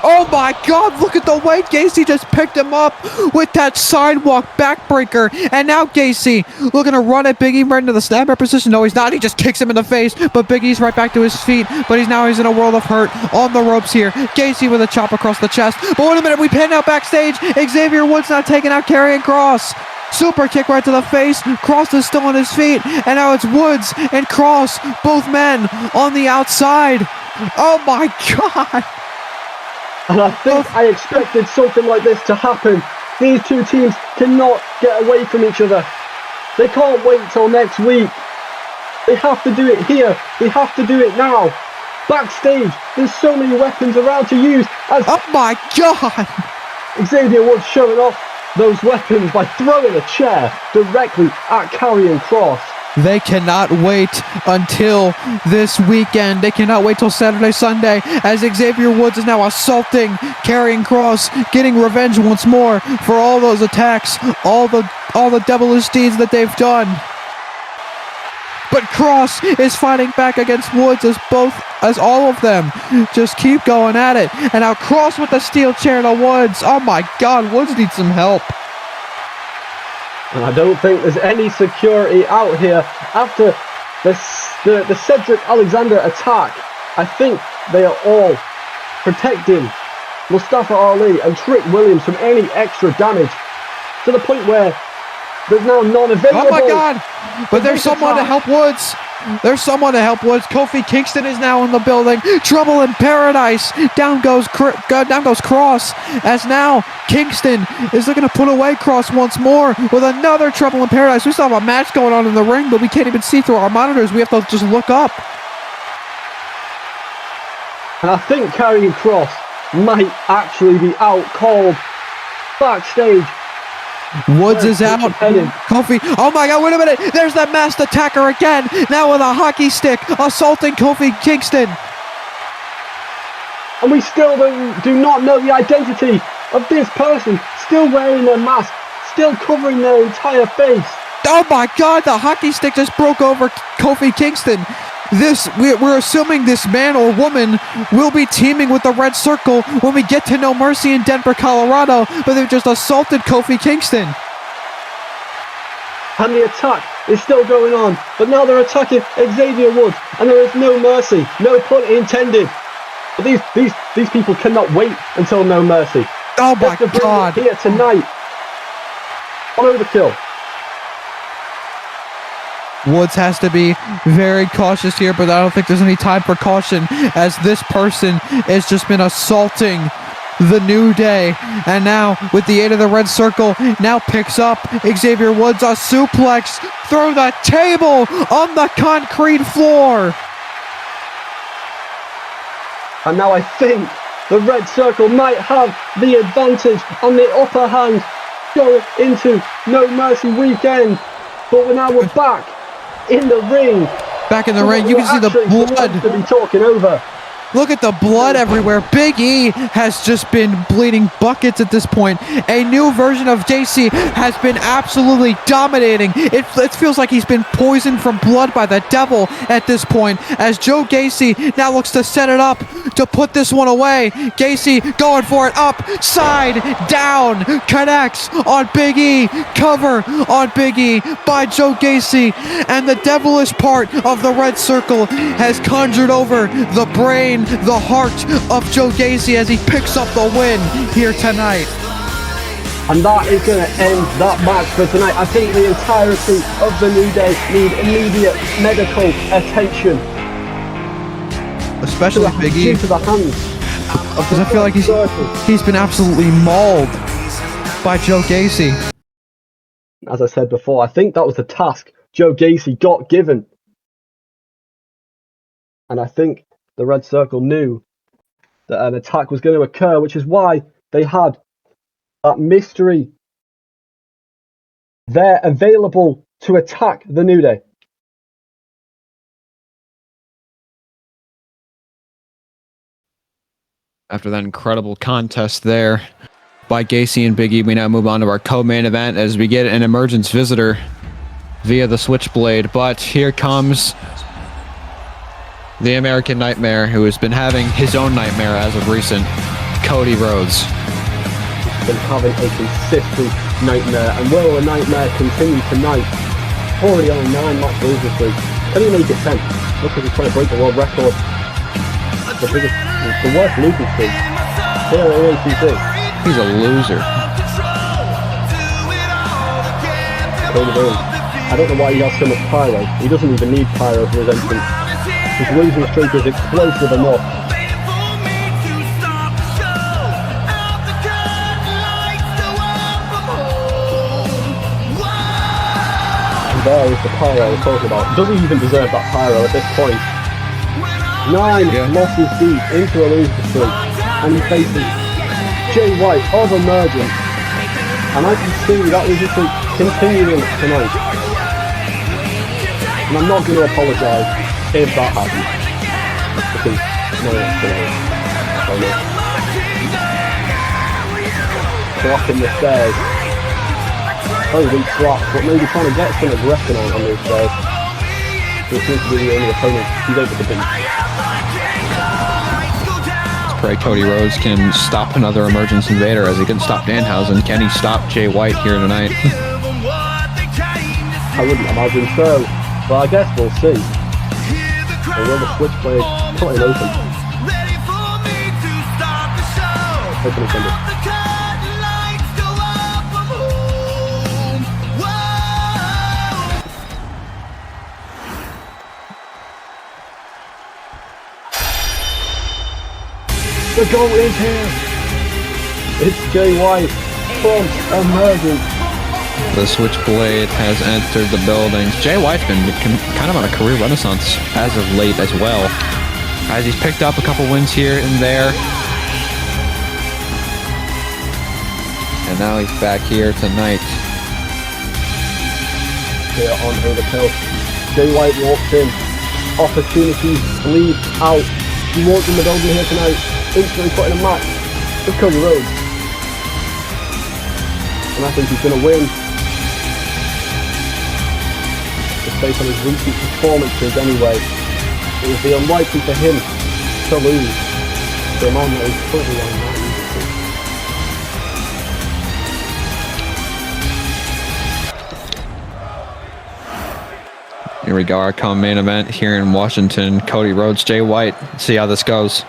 Oh my God, look at the way Gacy just picked him up with that sidewalk backbreaker. And now Gacy looking to run at Big E right into the snapper position. No, he's not. He just kicks him in the face, but Big E's right back to his feet. But he's in a world of hurt on the ropes here. Gacy with a chop across the chest. But wait a minute, we pan out backstage. Xavier Woods not taking out Karrion Kross. Super kick right to the face. Kross is still on his feet. And now it's Woods and Kross, both men on the outside. Oh my God. And I think I expected something like this to happen. These two teams cannot get away from each other. They can't wait till next week. They have to do it here. They have to do it now. Backstage, there's so many weapons around to use. Oh my God! Xavier Woods showing off those weapons by throwing a chair directly at Karrion Kross. They cannot wait until this weekend. They cannot wait till Saturday, Sunday, as Xavier Woods is now assaulting Karrion Kross, getting revenge once more for all those attacks, all the devilish deeds that they've done. But Kross is fighting back against Woods as all of them just keep going at it. And now Kross with the steel chair to Woods. Oh my God, Woods needs some help. And I don't think there's any security out here after the Cedric Alexander attack. I think they are all protecting Mustafa Ali and Trick Williams from any extra damage, to the point where there's now none available. Oh my God! But there's someone to help Woods. There's someone to help Woods. Kofi Kingston is now in the building. Trouble in paradise. Down goes Kross. As now Kingston is looking to put away Kross once more with another trouble in paradise. We still have a match going on in the ring, but we can't even see through our monitors. We have to just look up. And I think Karrion Kross might actually be out cold backstage. Woods is out. Kofi. Oh my God, wait a minute. There's that masked attacker again. Now with a hockey stick, assaulting Kofi Kingston. And we still do not know the identity of this person. Still wearing their mask. Still covering their entire face. Oh my God, the hockey stick just broke over Kofi Kingston. We're assuming this man or woman will be teaming with the Red Circle when we get to No Mercy in Denver, Colorado, but they've just assaulted Kofi Kingston. And the attack is still going on, but now they're attacking Xavier Woods, and there is no mercy, no pun intended. But these people cannot wait until No Mercy. Oh my God! Here tonight on Overkill. Woods has to be very cautious here, but I don't think there's any time for caution, as this person has just been assaulting the New Day. And now, with the aid of the Red Circle, now picks up Xavier Woods, a suplex through the table on the concrete floor. And now I think the Red Circle might have the advantage on the upper hand going into No Mercy weekend. But we're back in the ring. Back in the ring, you can see the blood. To be talking over. Look at the blood everywhere. Big E has just been bleeding buckets at this point. A new version of JC has been absolutely dominating. It feels like he's been poisoned from blood by the devil at this point, as Joe Gacy now looks to set it up to put this one away. Gacy going for it, up, side, down, connects on Big E, cover on Big E by Joe Gacy, and the devilish part of the Red Circle has conjured over the brain, the heart of Joe Gacy, as he picks up the win here tonight. And that is going to end that match for tonight. I think the entirety of the New Day need immediate medical attention. Especially Big E. To the hands. Because I feel like he's been absolutely mauled by Joe Gacy. As I said before, I think that was the task Joe Gacy got given. And I think the Red Circle knew that an attack was going to occur, which is why they had that mystery there available to attack the New Day. After that incredible contest there by Gacy and Big E, we now move on to our co-main event as we get an emergence visitor via the Switchblade. But here comes the American Nightmare, who has been having his own nightmare as of recent, Cody Rhodes. He's been having a consistent nightmare, and will the nightmare continue tonight? Already on a 9-match losing streak. Can he make it 10? Look at he's trying to break the world record. The worst losing streak here at A2C. He's a loser. Cody Rhodes. I don't know why he has so much pyro. He doesn't even need pyro for his entrance. His losing streak is explosive enough. And there is the pyro I was talking about. Doesn't even deserve that pyro at this point. 9 losses deep into a losing streak, and he faces Jay White of Emergence. And I can see that resistance continuing tonight. And I'm not going to apologise if that happens. Because no one's going to blocking the stairs. Oh, weak slap, but maybe trying to get some aggression on those stairs. It seems to be the only opponent he's able to beat. Pray Cody Rhodes can stop another Emergence Invader as he can stop Danhausen. Can he stop Jay White here tonight? I wouldn't imagine so, but I guess we'll see. Or will the Switchblade cut him open? Open and send it. The goal is here! It's Jay White from Emergence. The Switchblade has entered the buildings. Jay White's been kind of on a career renaissance as of late as well, as he's picked up a couple wins here and there. And now he's back here tonight. Here on Overkill, Jay White walks in. Opportunities bleed out. He walks in the building here tonight, instantly putting a match with Cody Rhodes. And I think he's going to win. Just based on his recent performances anyway. It would be unlikely for him to lose to a man that is currently on that music. Here we go, our come main event here in Washington. Cody Rhodes, Jay White. Let's see how this goes.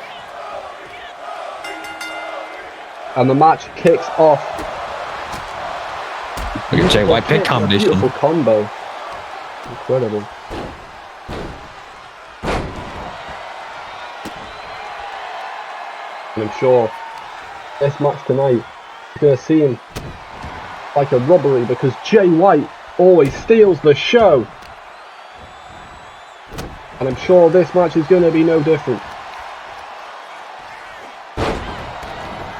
And the match kicks off. Look at Jay White, big combination. Beautiful combo. Incredible. And I'm sure this match tonight is going to seem like a robbery because Jay White always steals the show. And I'm sure this match is going to be no different.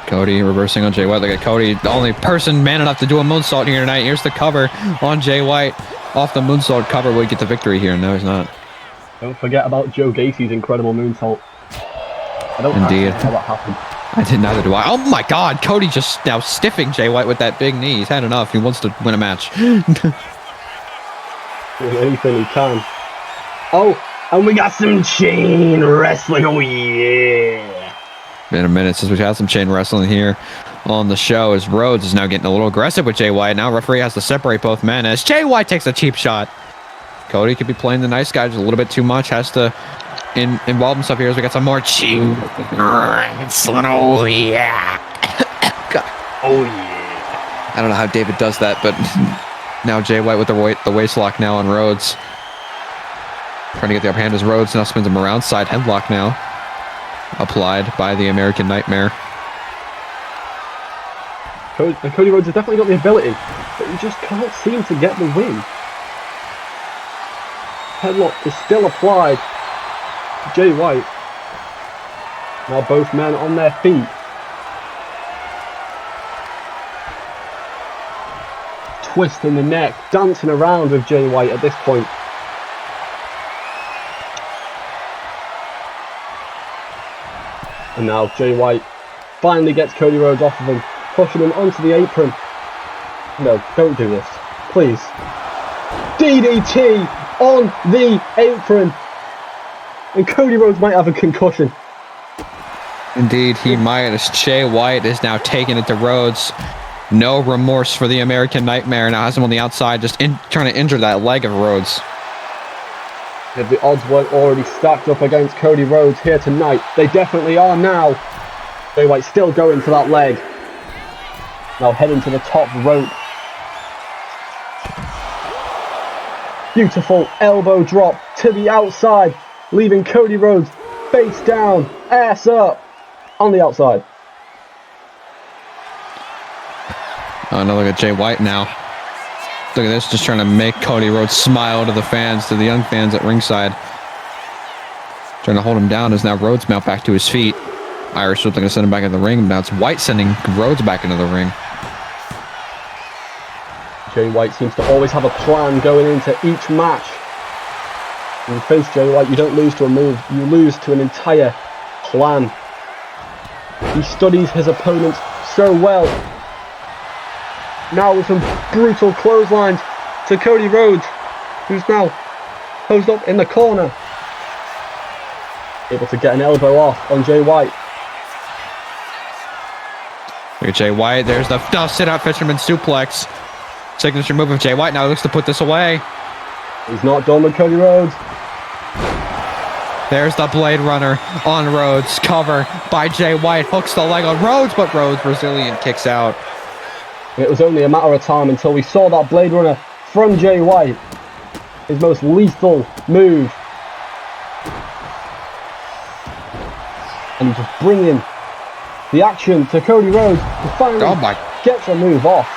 Cody reversing on Jay White. Look at Cody, the only person man enough to do a moonsault here tonight. Here's the cover on Jay White. Off the moonsault cover will he get the victory here. No, he's not. Don't forget about Joe Gacy's incredible moonsault. I don't know how that happened. I did, neither do I. Oh my god, Cody just now stiffing Jay White with that big knee. He's had enough. He wants to win a match. Doing anything he can. Oh, and we got some chain wrestling. Oh yeah. Been a minute since we've had some chain wrestling here on the show, as Rhodes is now getting a little aggressive with Jay White. Now referee has to separate both men as Jay White takes a cheap shot. Cody could be playing the nice guy just a little bit too much. Has to involve himself here as we got some more cheap wrestling. Oh yeah. Oh yeah. I don't know how David does that, but now Jay White with the waist lock now on Rhodes. Trying to get the upper hand as Rhodes now spins him around. Side headlock now applied by the American Nightmare. Cody Rhodes has definitely got the ability, but he just can't seem to get the win. Headlock is still applied to Jay White. Now both men on their feet. Twisting the neck, dancing around with Jay White at this point. And now Jay White finally gets Cody Rhodes off of him, pushing him onto the apron. No, don't do this. Please. DDT on the apron. And Cody Rhodes might have a concussion. Indeed, he might, as Jay White is now taking it to Rhodes. No remorse for the American Nightmare. Now has him on the outside, just trying to injure that leg of Rhodes. If the odds weren't already stacked up against Cody Rhodes here tonight, they definitely are now. Jay White still going for that leg. Now heading to the top rope. Beautiful elbow drop to the outside, leaving Cody Rhodes face down, ass up, on the outside. Oh, no, look at Jay White now. Look at this, just trying to make Cody Rhodes smile to the fans, to the young fans at ringside. Trying to hold him down as now Rhodes now back to his feet. Irish was going to send him back in the ring, but now it's White sending Rhodes back into the ring. Jay White seems to always have a plan going into each match. When you face Jay White, you don't lose to a move, you lose to an entire plan. He studies his opponents so well. Now with some brutal clotheslines to Cody Rhodes, who's now posed up in the corner. Able to get an elbow off on Jay White. Look at Jay White. There's the sit-out fisherman suplex. Signature move of Jay White. Now he looks to put this away. He's not done with Cody Rhodes. There's the Blade Runner on Rhodes. Cover by Jay White. Hooks the leg on Rhodes, but Rhodes resilient kicks out. It was only a matter of time until we saw that Blade Runner from Jay White. His most lethal move. And he's just bringing the action to Cody Rhodes to finally gets a move off.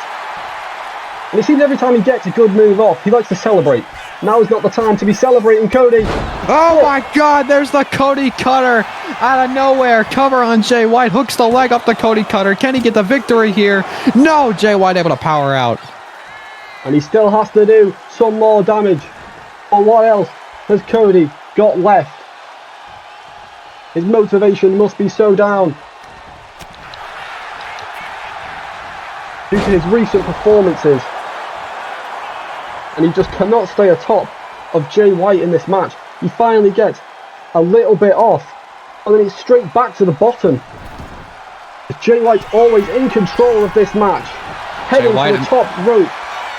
And it seems every time he gets a good move off, he likes to celebrate. Now is not the time to be celebrating, Cody. Oh my God, there's the Cody Cutter out of nowhere. Cover on Jay White, hooks the leg up the Cody Cutter. Can he get the victory here? No, Jay White able to power out. And he still has to do some more damage. But what else has Cody got left? His motivation must be so down due to his recent performances. And he just cannot stay atop of Jay White in this match. He finally gets a little bit off, and then it's straight back to the bottom. Jay White's always in control of this match, heading to the top rope.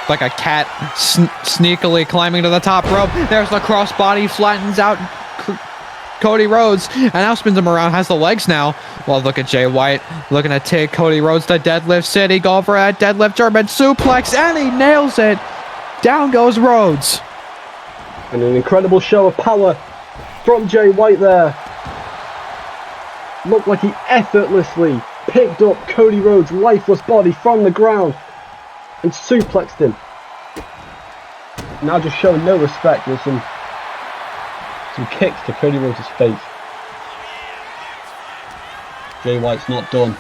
Like a cat sneakily climbing to the top rope. There's the crossbody, flattens out Cody Rhodes, and now spins him around, has the legs now. Well, look at Jay White looking to take Cody Rhodes to deadlift city. Go for a deadlift German suplex, and he nails it. Down goes Rhodes. And an incredible show of power from Jay White there. Looked like he effortlessly picked up Cody Rhodes' lifeless body from the ground and suplexed him. Now just showing no respect with some kicks to Cody Rhodes' face. Jay White's not done.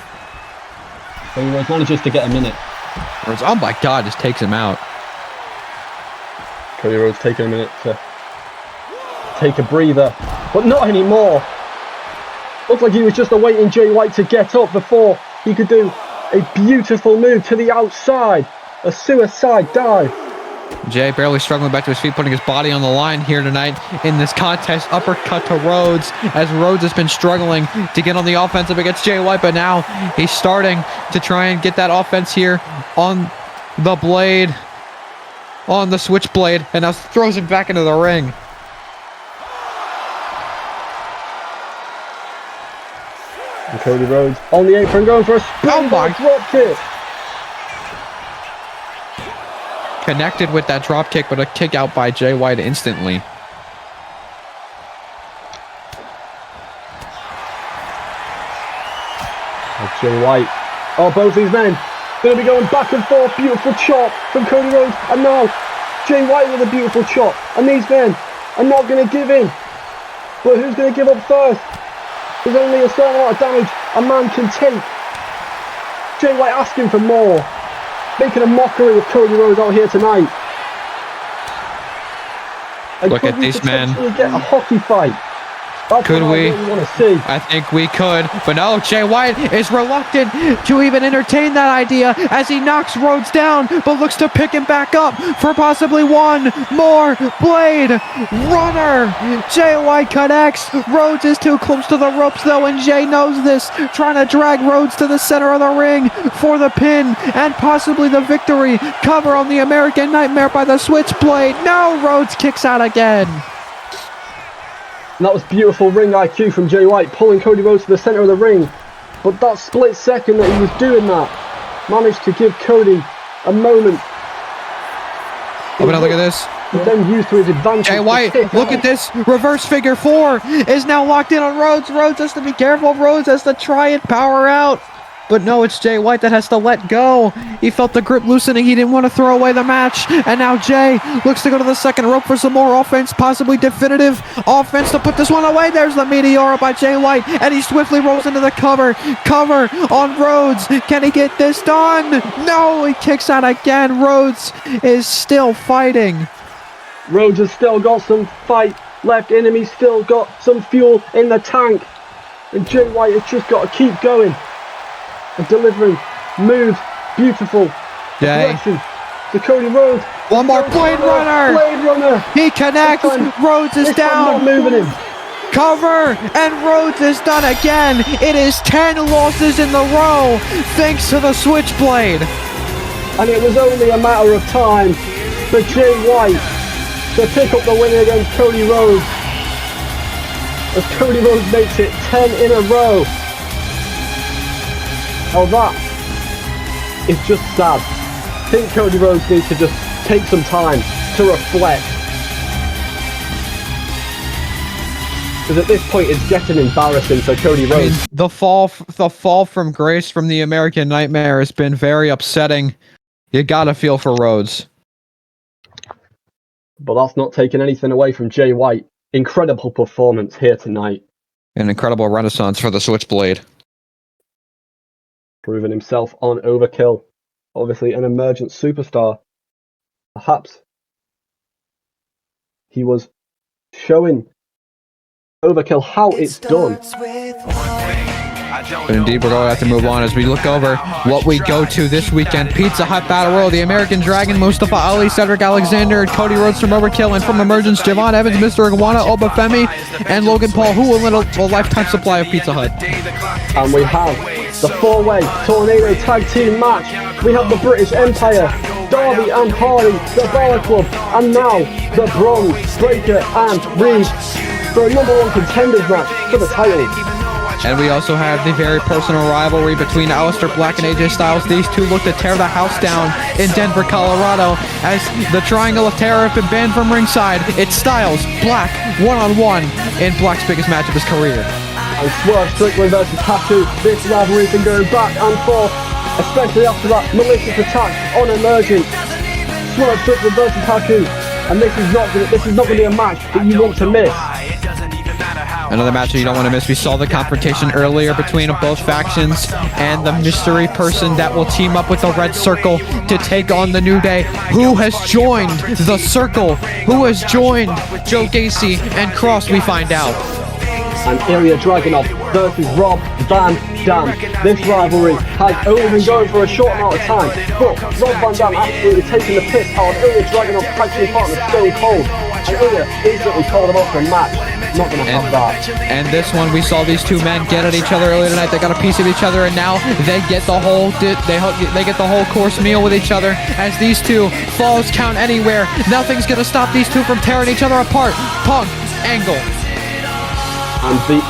Cody Rhodes manages to get a minute. Rhodes, oh my God, just takes him out. Cody Rhodes taking a minute to take a breather, but not anymore. Looked like he was just awaiting Jay White to get up before he could do a beautiful move to the outside, a suicide dive. Jay barely struggling back to his feet, putting his body on the line here tonight in this contest. Uppercut to Rhodes, as Rhodes has been struggling to get on the offensive against Jay White, but now he's starting to try and get that offense here on the blade. On the switchblade, and now throws him back into the ring. And Cody Rhodes on the apron going for a springboard drop kick. Connected with that drop kick, but a kick out by Jay White instantly. And Jay White. Oh, both these men going to be going back and forth. Beautiful chop from Cody Rhodes, and now Jay White with a beautiful chop, and these men are not going to give in. But who's going to give up first? There's only a certain amount of damage a man can take. Jay White asking for more, making a mockery of Cody Rhodes out here tonight. And look at these men. Get a hockey fight. That's could we? Really want to see. I think we could, but no, Jay White is reluctant to even entertain that idea as he knocks Rhodes down, but looks to pick him back up for possibly one more Blade Runner. Jay White connects. Rhodes is too close to the ropes though, and Jay knows this, trying to drag Rhodes to the center of the ring for the pin and possibly the victory. Cover on the American Nightmare by the Switchblade. No, Rhodes kicks out again. And that was beautiful ring IQ from Jay White, pulling Cody Rhodes to the centre of the ring. But that split second that he was doing that, managed to give Cody a moment. Oh, but look at this. He then used to his advantage. Jay White, look at this. Reverse figure four is now locked in on Rhodes. Rhodes has to be careful. Rhodes has to try and power out. But no, it's Jay White that has to let go. He felt the grip loosening. He didn't want to throw away the match. And now Jay looks to go to the second rope for some more offense, possibly definitive offense to put this one away. There's the Meteora by Jay White, and he swiftly rolls into the cover. Cover on Rhodes. Can he get this done? No, he kicks out again. Rhodes is still fighting. Rhodes has still got some fight left in him. He's still got some fuel in the tank. And Jay White has just got to keep going. And delivering moves, beautiful aggression to Cody Rhodes. One more Blade Runner. Blade Runner. He connects. Rhodes is down. Not moving him. Cover, and Rhodes is done again. It is 10 losses in a row thanks to the Switchblade. And it was only a matter of time for Jay White to pick up the win against Cody Rhodes. As Cody Rhodes makes it 10 in a row. Oh, that is just sad. I think Cody Rhodes needs to just take some time to reflect. Because at this point, it's getting embarrassing for Cody Rhodes. I mean, the fall from grace from the American Nightmare has been very upsetting. You gotta feel for Rhodes. But that's not taking anything away from Jay White. Incredible performance here tonight. An incredible renaissance for the Switchblade. Proving himself on Overkill. Obviously an emergent superstar. Perhaps he was showing Overkill how it's done. But indeed, we're going to have to move on as we look over what we go to this weekend. Pizza Hut Battle Royal, the American Dragon, Mustafa Ali, Cedric Alexander, and Cody Rhodes from Overkill, and from Emergence, Javon Evans, Mr. Iguana, Obafemi, and Logan Paul, who will win a lifetime supply of Pizza Hut. And we have the four-way Tornado Tag Team match. We have the British Empire, Darby and Hardy, the Balor Club, and now the Bronze, Breaker and Reed for a #1 contenders match for the title. And we also have the very personal rivalry between Aleister Black and AJ Styles. These two look to tear the house down in Denver, Colorado, as the Triangle of Terror have been banned from ringside. It's Styles, Black, one-on-one in Black's biggest match of his career. And Swerve Strickland versus Haku. This rivalry has been going back and forth, especially after that malicious attack on Emergent. Swerve Strickland versus Haku. And this is not going to be a match that you want to miss. Another match that you don't want to miss. We saw the confrontation earlier between both factions and the mystery person that will team up with the Red Circle to take on the New Day. Who has joined the Circle? Who has joined Joe Gacy and Cross? We find out. And Ilya Dragunov versus Rob Van Dam. This rivalry has only been going for a short amount of time, but Rob Van Dam absolutely taking the piss out of Ilya Dragunov's tag team partner Stone Cold. And Ilya instantly called him up for a match. Not gonna have that. And this one, we saw these two men get at each other earlier tonight. They got a piece of each other, and now they get the whole they get the whole course meal with each other. As these two falls count anywhere, nothing's gonna stop these two from tearing each other apart. Punk, Angle. And the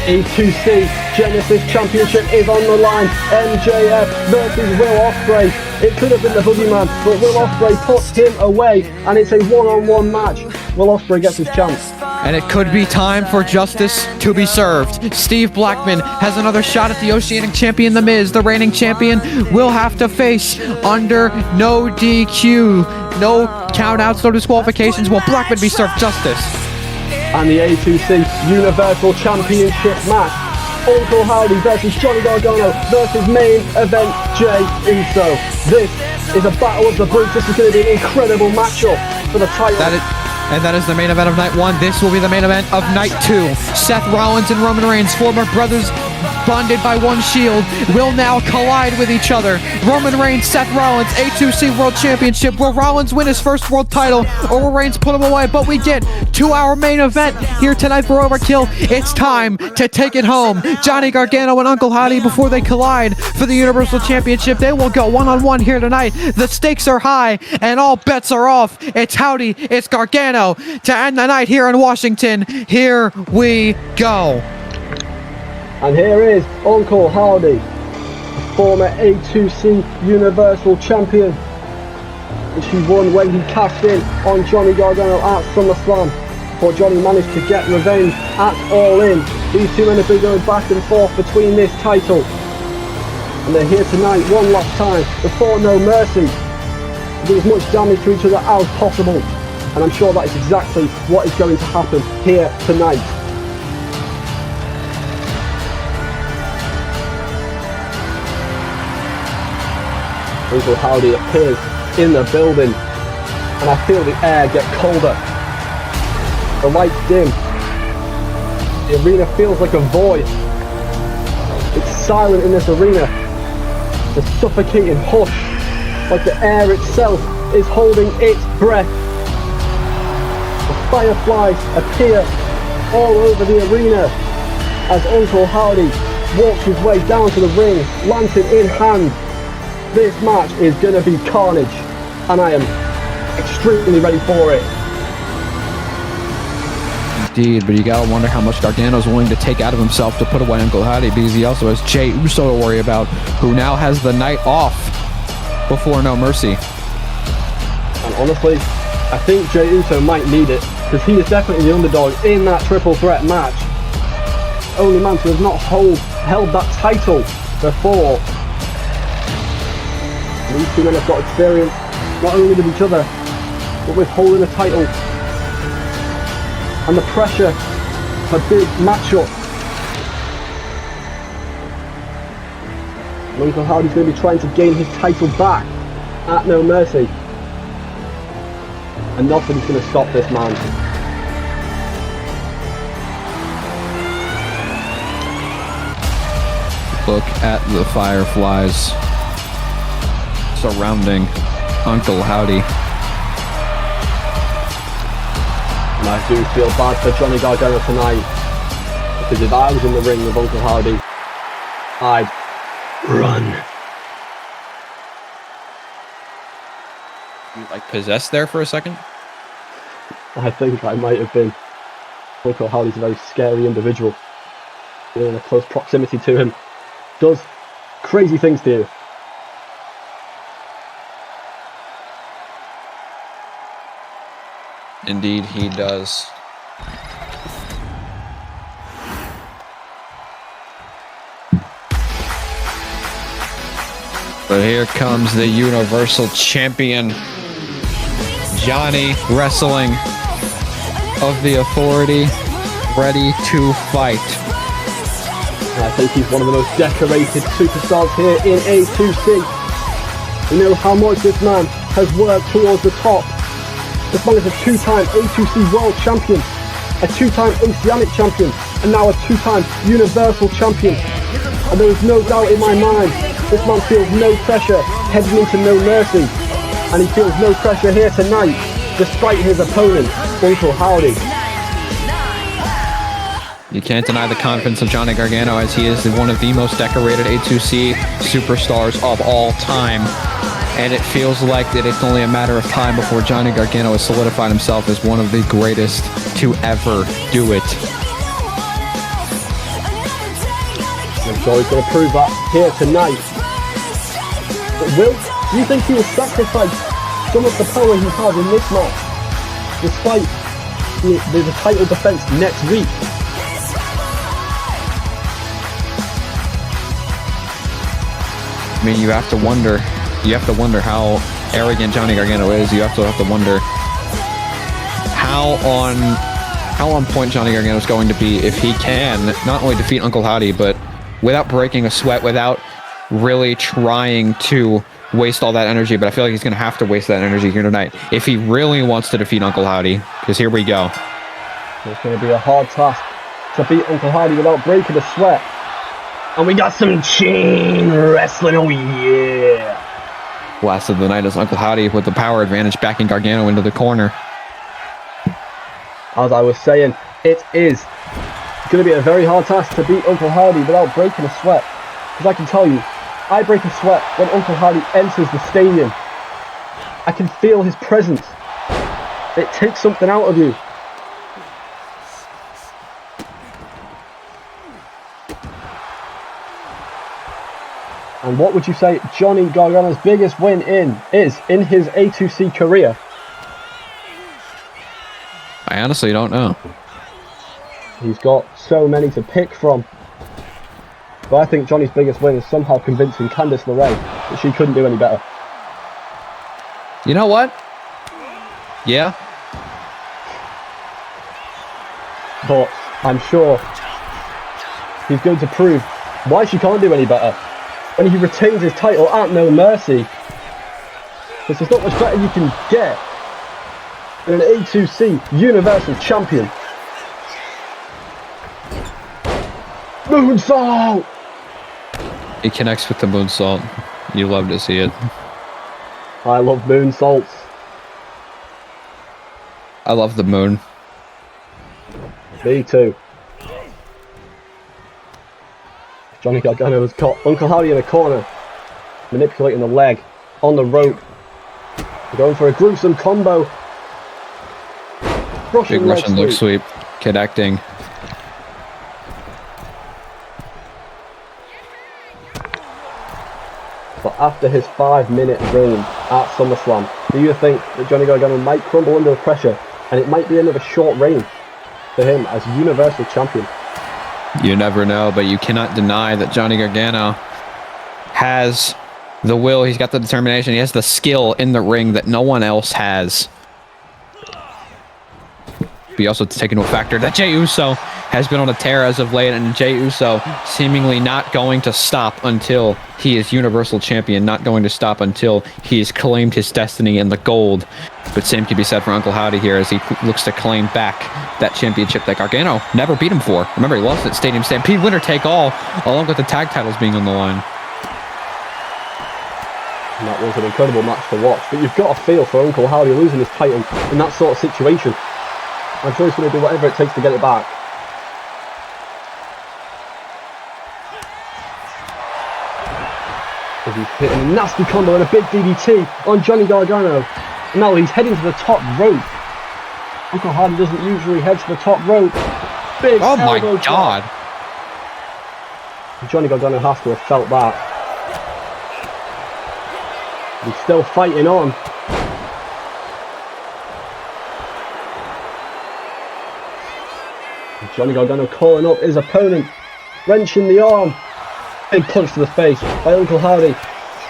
A2C Genesis Championship is on the line. MJF versus Will Ospreay. It could have been the Boogeyman, but Will Ospreay puts him away, and it's a one-on-one match. Will Ospreay gets his chance. And it could be time for justice to be served. Steve Blackman has another shot at the Oceanic Champion, The Miz. The reigning champion will have to face under no DQ, no countouts, no disqualifications. Will Blackman be served justice? And the A2C Universal Championship match. Uncle Howdy versus Johnny Gargano versus main event Jay Uso. This is a battle of the brutes. This is going to be an incredible matchup for the title. That is the main event of night 1. This will be the main event of night 2. Seth Rollins and Roman Reigns, former brothers bonded by one shield, will now collide with each other. Roman Reigns, Seth Rollins, A2C World Championship. Will Rollins win his first world title, or will Reigns put him away? But we get to our main event here tonight for Overkill. It's time to take it home. Johnny Gargano and Uncle Howdy, before they collide for the Universal Championship, they will go one-on-one here tonight. The stakes are high, and all bets are off. It's Howdy, it's Gargano to end the night here in Washington. Here we go. And here is Uncle Howdy, former A2C Universal Champion, which he won when he cashed in on Johnny Gargano at SummerSlam. But Johnny managed to get revenge at All In. These two men have been going back and forth between this title. And they're here tonight one last time before No Mercy to do as much damage to each other as possible. And I'm sure that is exactly what is going to happen here tonight. Uncle Howdy appears in the building, and I feel the air get colder. The lights dim. The arena feels like a void. It's silent in this arena. It's a suffocating hush, like the air itself is holding its breath. The fireflies appear all over the arena as Uncle Howdy walks his way down to the ring, lantern in hand. This match is going to be carnage, and I am extremely ready for it. Indeed, but you gotta wonder how much Gargano's willing to take out of himself to put away Uncle Howdy, because he also has Jey Uso to worry about, who now has the night off before No Mercy. And honestly, I think Jey Uso might need it, because he is definitely the underdog in that triple threat match. Only man to have not held that title before. These two men have got experience, not only with each other, but with holding a title. And the pressure of a big matchup. And Uncle Howdy's going to be trying to gain his title back at No Mercy. And nothing's going to stop this man. Look at the fireflies surrounding Uncle Howdy. And I do feel bad for Johnny Gargano tonight, because if I was in the ring with Uncle Howdy, I'd run. You like possessed there for a second? I think I might have been. Uncle Howdy's a very scary individual. Being in a close proximity to him does crazy things to you. Indeed, he does. But here comes the Universal Champion, Johnny Wrestling of the Authority, ready to fight. And I think he's one of the most decorated superstars here in A2C. We know how much this man has worked towards the top. This man is a two-time A2C World Champion, a two-time Oceanic Champion, and now a two-time Universal Champion. And there is no doubt in my mind, this man feels no pressure heading into No Mercy. And he feels no pressure here tonight, despite his opponent, Uncle Howdy. You can't deny the confidence of Johnny Gargano, as he is one of the most decorated A2C superstars of all time. And it feels like that it's only a matter of time before Johnny Gargano has solidified himself as one of the greatest to ever do it. I'm sure he's going to prove that here tonight. But do you think he will sacrifice some of the power he has in this match, despite the title defense next week? I mean, you have to wonder how arrogant Johnny Gargano is. You also have to wonder how on point Johnny Gargano is going to be if he can not only defeat Uncle Howdy, but without breaking a sweat, without really trying to waste all that energy. But I feel like he's going to have to waste that energy here tonight if he really wants to defeat Uncle Howdy, because here we go. It's going to be a hard task to beat Uncle Howdy without breaking a sweat. And we got some chain wrestling, oh yeah! Last of the night is Uncle Howdy with the power advantage, backing Gargano into the corner. As I was saying, it is going to be a very hard task to beat Uncle Howdy without breaking a sweat. Because I can tell you, I break a sweat when Uncle Howdy enters the stadium. I can feel his presence. It takes something out of you. And what would you say Johnny Gargano's biggest win is in his A2C career? I honestly don't know. He's got so many to pick from. But I think Johnny's biggest win is somehow convincing Candice LeRae that she couldn't do any better. You know what? Yeah. But I'm sure he's going to prove why she can't do any better when he retains his title at No Mercy. Because there's not much better you can get than an A2C Universal Champion. Moonsault! He connects with the moonsault. You love to see it. I love moonsaults. I love the moon. Me too. Johnny Gargano has caught Uncle Howdy in a corner, manipulating the leg on the rope. Going for a gruesome combo. Big Russian leg sweep, connecting. But after his 5-minute reign at SummerSlam, do you think that Johnny Gargano might crumble under the pressure and it might be another short reign for him as Universal Champion? You never know, but you cannot deny that Johnny Gargano has the will, he's got the determination, he has the skill in the ring that no one else has. But also take into factor that Jey Uso has been on a tear as of late, and Jey Uso seemingly not going to stop until he is Universal Champion, not going to stop until he has claimed his destiny in the gold. But same can be said for Uncle Howdy here as he looks to claim back that championship that Gargano never beat him for. Remember, he lost at Stadium Stampede, winner take all, along with the tag titles being on the line. And that was an incredible match to watch, but you've got a feel for Uncle Howdy losing his title in that sort of situation. I'm sure he's going to do whatever it takes to get it back. As he's hitting a nasty combo and a big DDT on Johnny Gargano. And now he's heading to the top rope. Uncle Howdy doesn't usually head to the top rope. Big oh my elbow god. drop. Johnny Gargano has to have felt that. He's still fighting on. Johnny Gargano calling up his opponent, wrenching the arm. Big punch to the face by Uncle Howdy.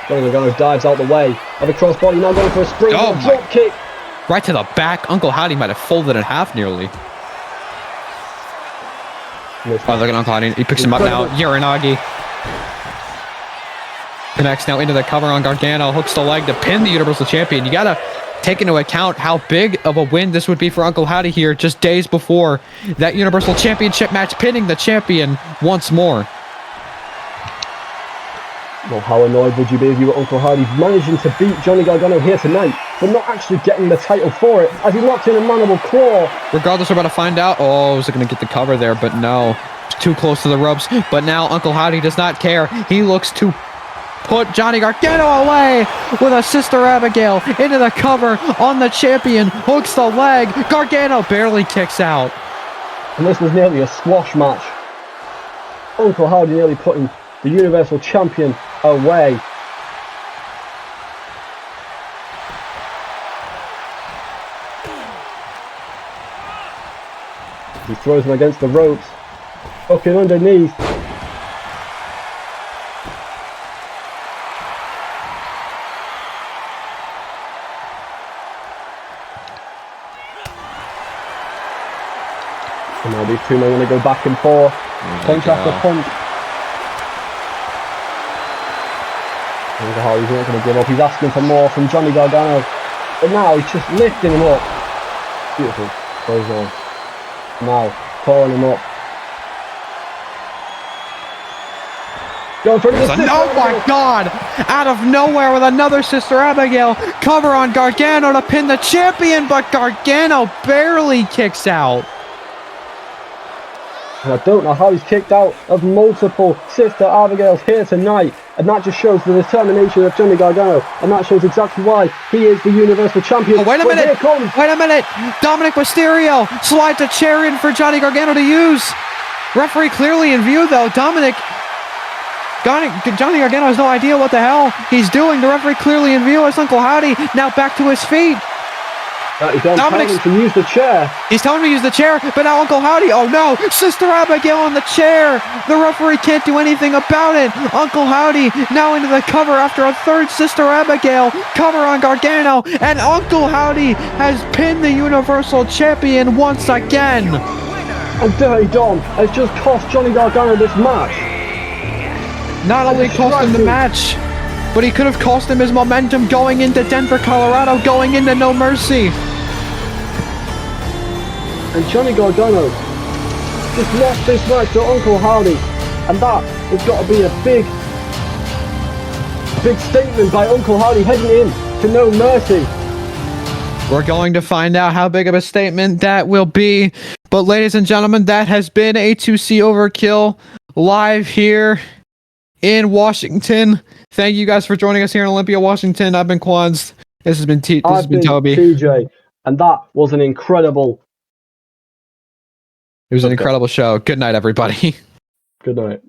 Johnny Gargano dives out the way of a crossbody, now going for a springboard drop kick. Right to the back. Uncle Howdy might have folded in half nearly. Oh, look at Uncle Howdy. He picks him up now. Uranagi connects now into the cover on Gargano. Hooks the leg to pin the Universal Champion. You gotta take into account how big of a win this would be for Uncle Howdy here just days before that Universal Championship match, pinning the champion once more. Well, how annoyed would you be if you were Uncle Howdy managing to beat Johnny Gargano here tonight, but not actually getting the title for it, as he locked in a mandible claw. Regardless, we're about to find out. Oh, was it going to get the cover there? But no, too close to the ropes. But now Uncle Howdy does not care. He looks to put Johnny Gargano away with a Sister Abigail into the cover on the champion. Hooks the leg. Gargano barely kicks out. And this was nearly a squash match. Uncle Howdy nearly putting the Universal Champion away. He throws him against the ropes, hooking underneath. And now these two men are going to go back and forth, punch after punch. Uncle Howdy's not going to give up. He's asking for more from Johnny Gargano, but now he's just lifting him up. Beautiful. Goes on. Now calling him up. Going for the oh my god! Out of nowhere with another Sister Abigail. Cover on Gargano to pin the champion, but Gargano barely kicks out. And I don't know how he's kicked out of multiple Sister Abigails here tonight. And that just shows the determination of Johnny Gargano. And that shows exactly why he is the Universal Champion. Oh, wait a minute! Wait a minute! Dominic Mysterio slides a chair in for Johnny Gargano to use. Referee clearly in view, though. Johnny Gargano has no idea what the hell he's doing. The referee clearly in view as Uncle Howdy now back to his feet. He's telling him to use the chair. He's telling him to use the chair, but now Uncle Howdy, oh no, Sister Abigail on the chair. The referee can't do anything about it. Uncle Howdy now into the cover after a third Sister Abigail cover on Gargano, and Uncle Howdy has pinned the Universal Champion once again. And Dirty Dom has just cost Johnny Gargano this match. Not only cost him the match, but he could have cost him his momentum going into Denver, Colorado, going into No Mercy. And Johnny Gargano just lost this match to Uncle Howdy. And that has got to be a big statement by Uncle Howdy heading in to No Mercy. We're going to find out how big of a statement that will be. But ladies and gentlemen, that has been A2C Overkill live here in Washington. Thank you guys for joining us here in Olympia, Washington. I've been Quads. This has been Toby. TJ. And that was an incredible... It was an incredible show. Good night, everybody. Good night.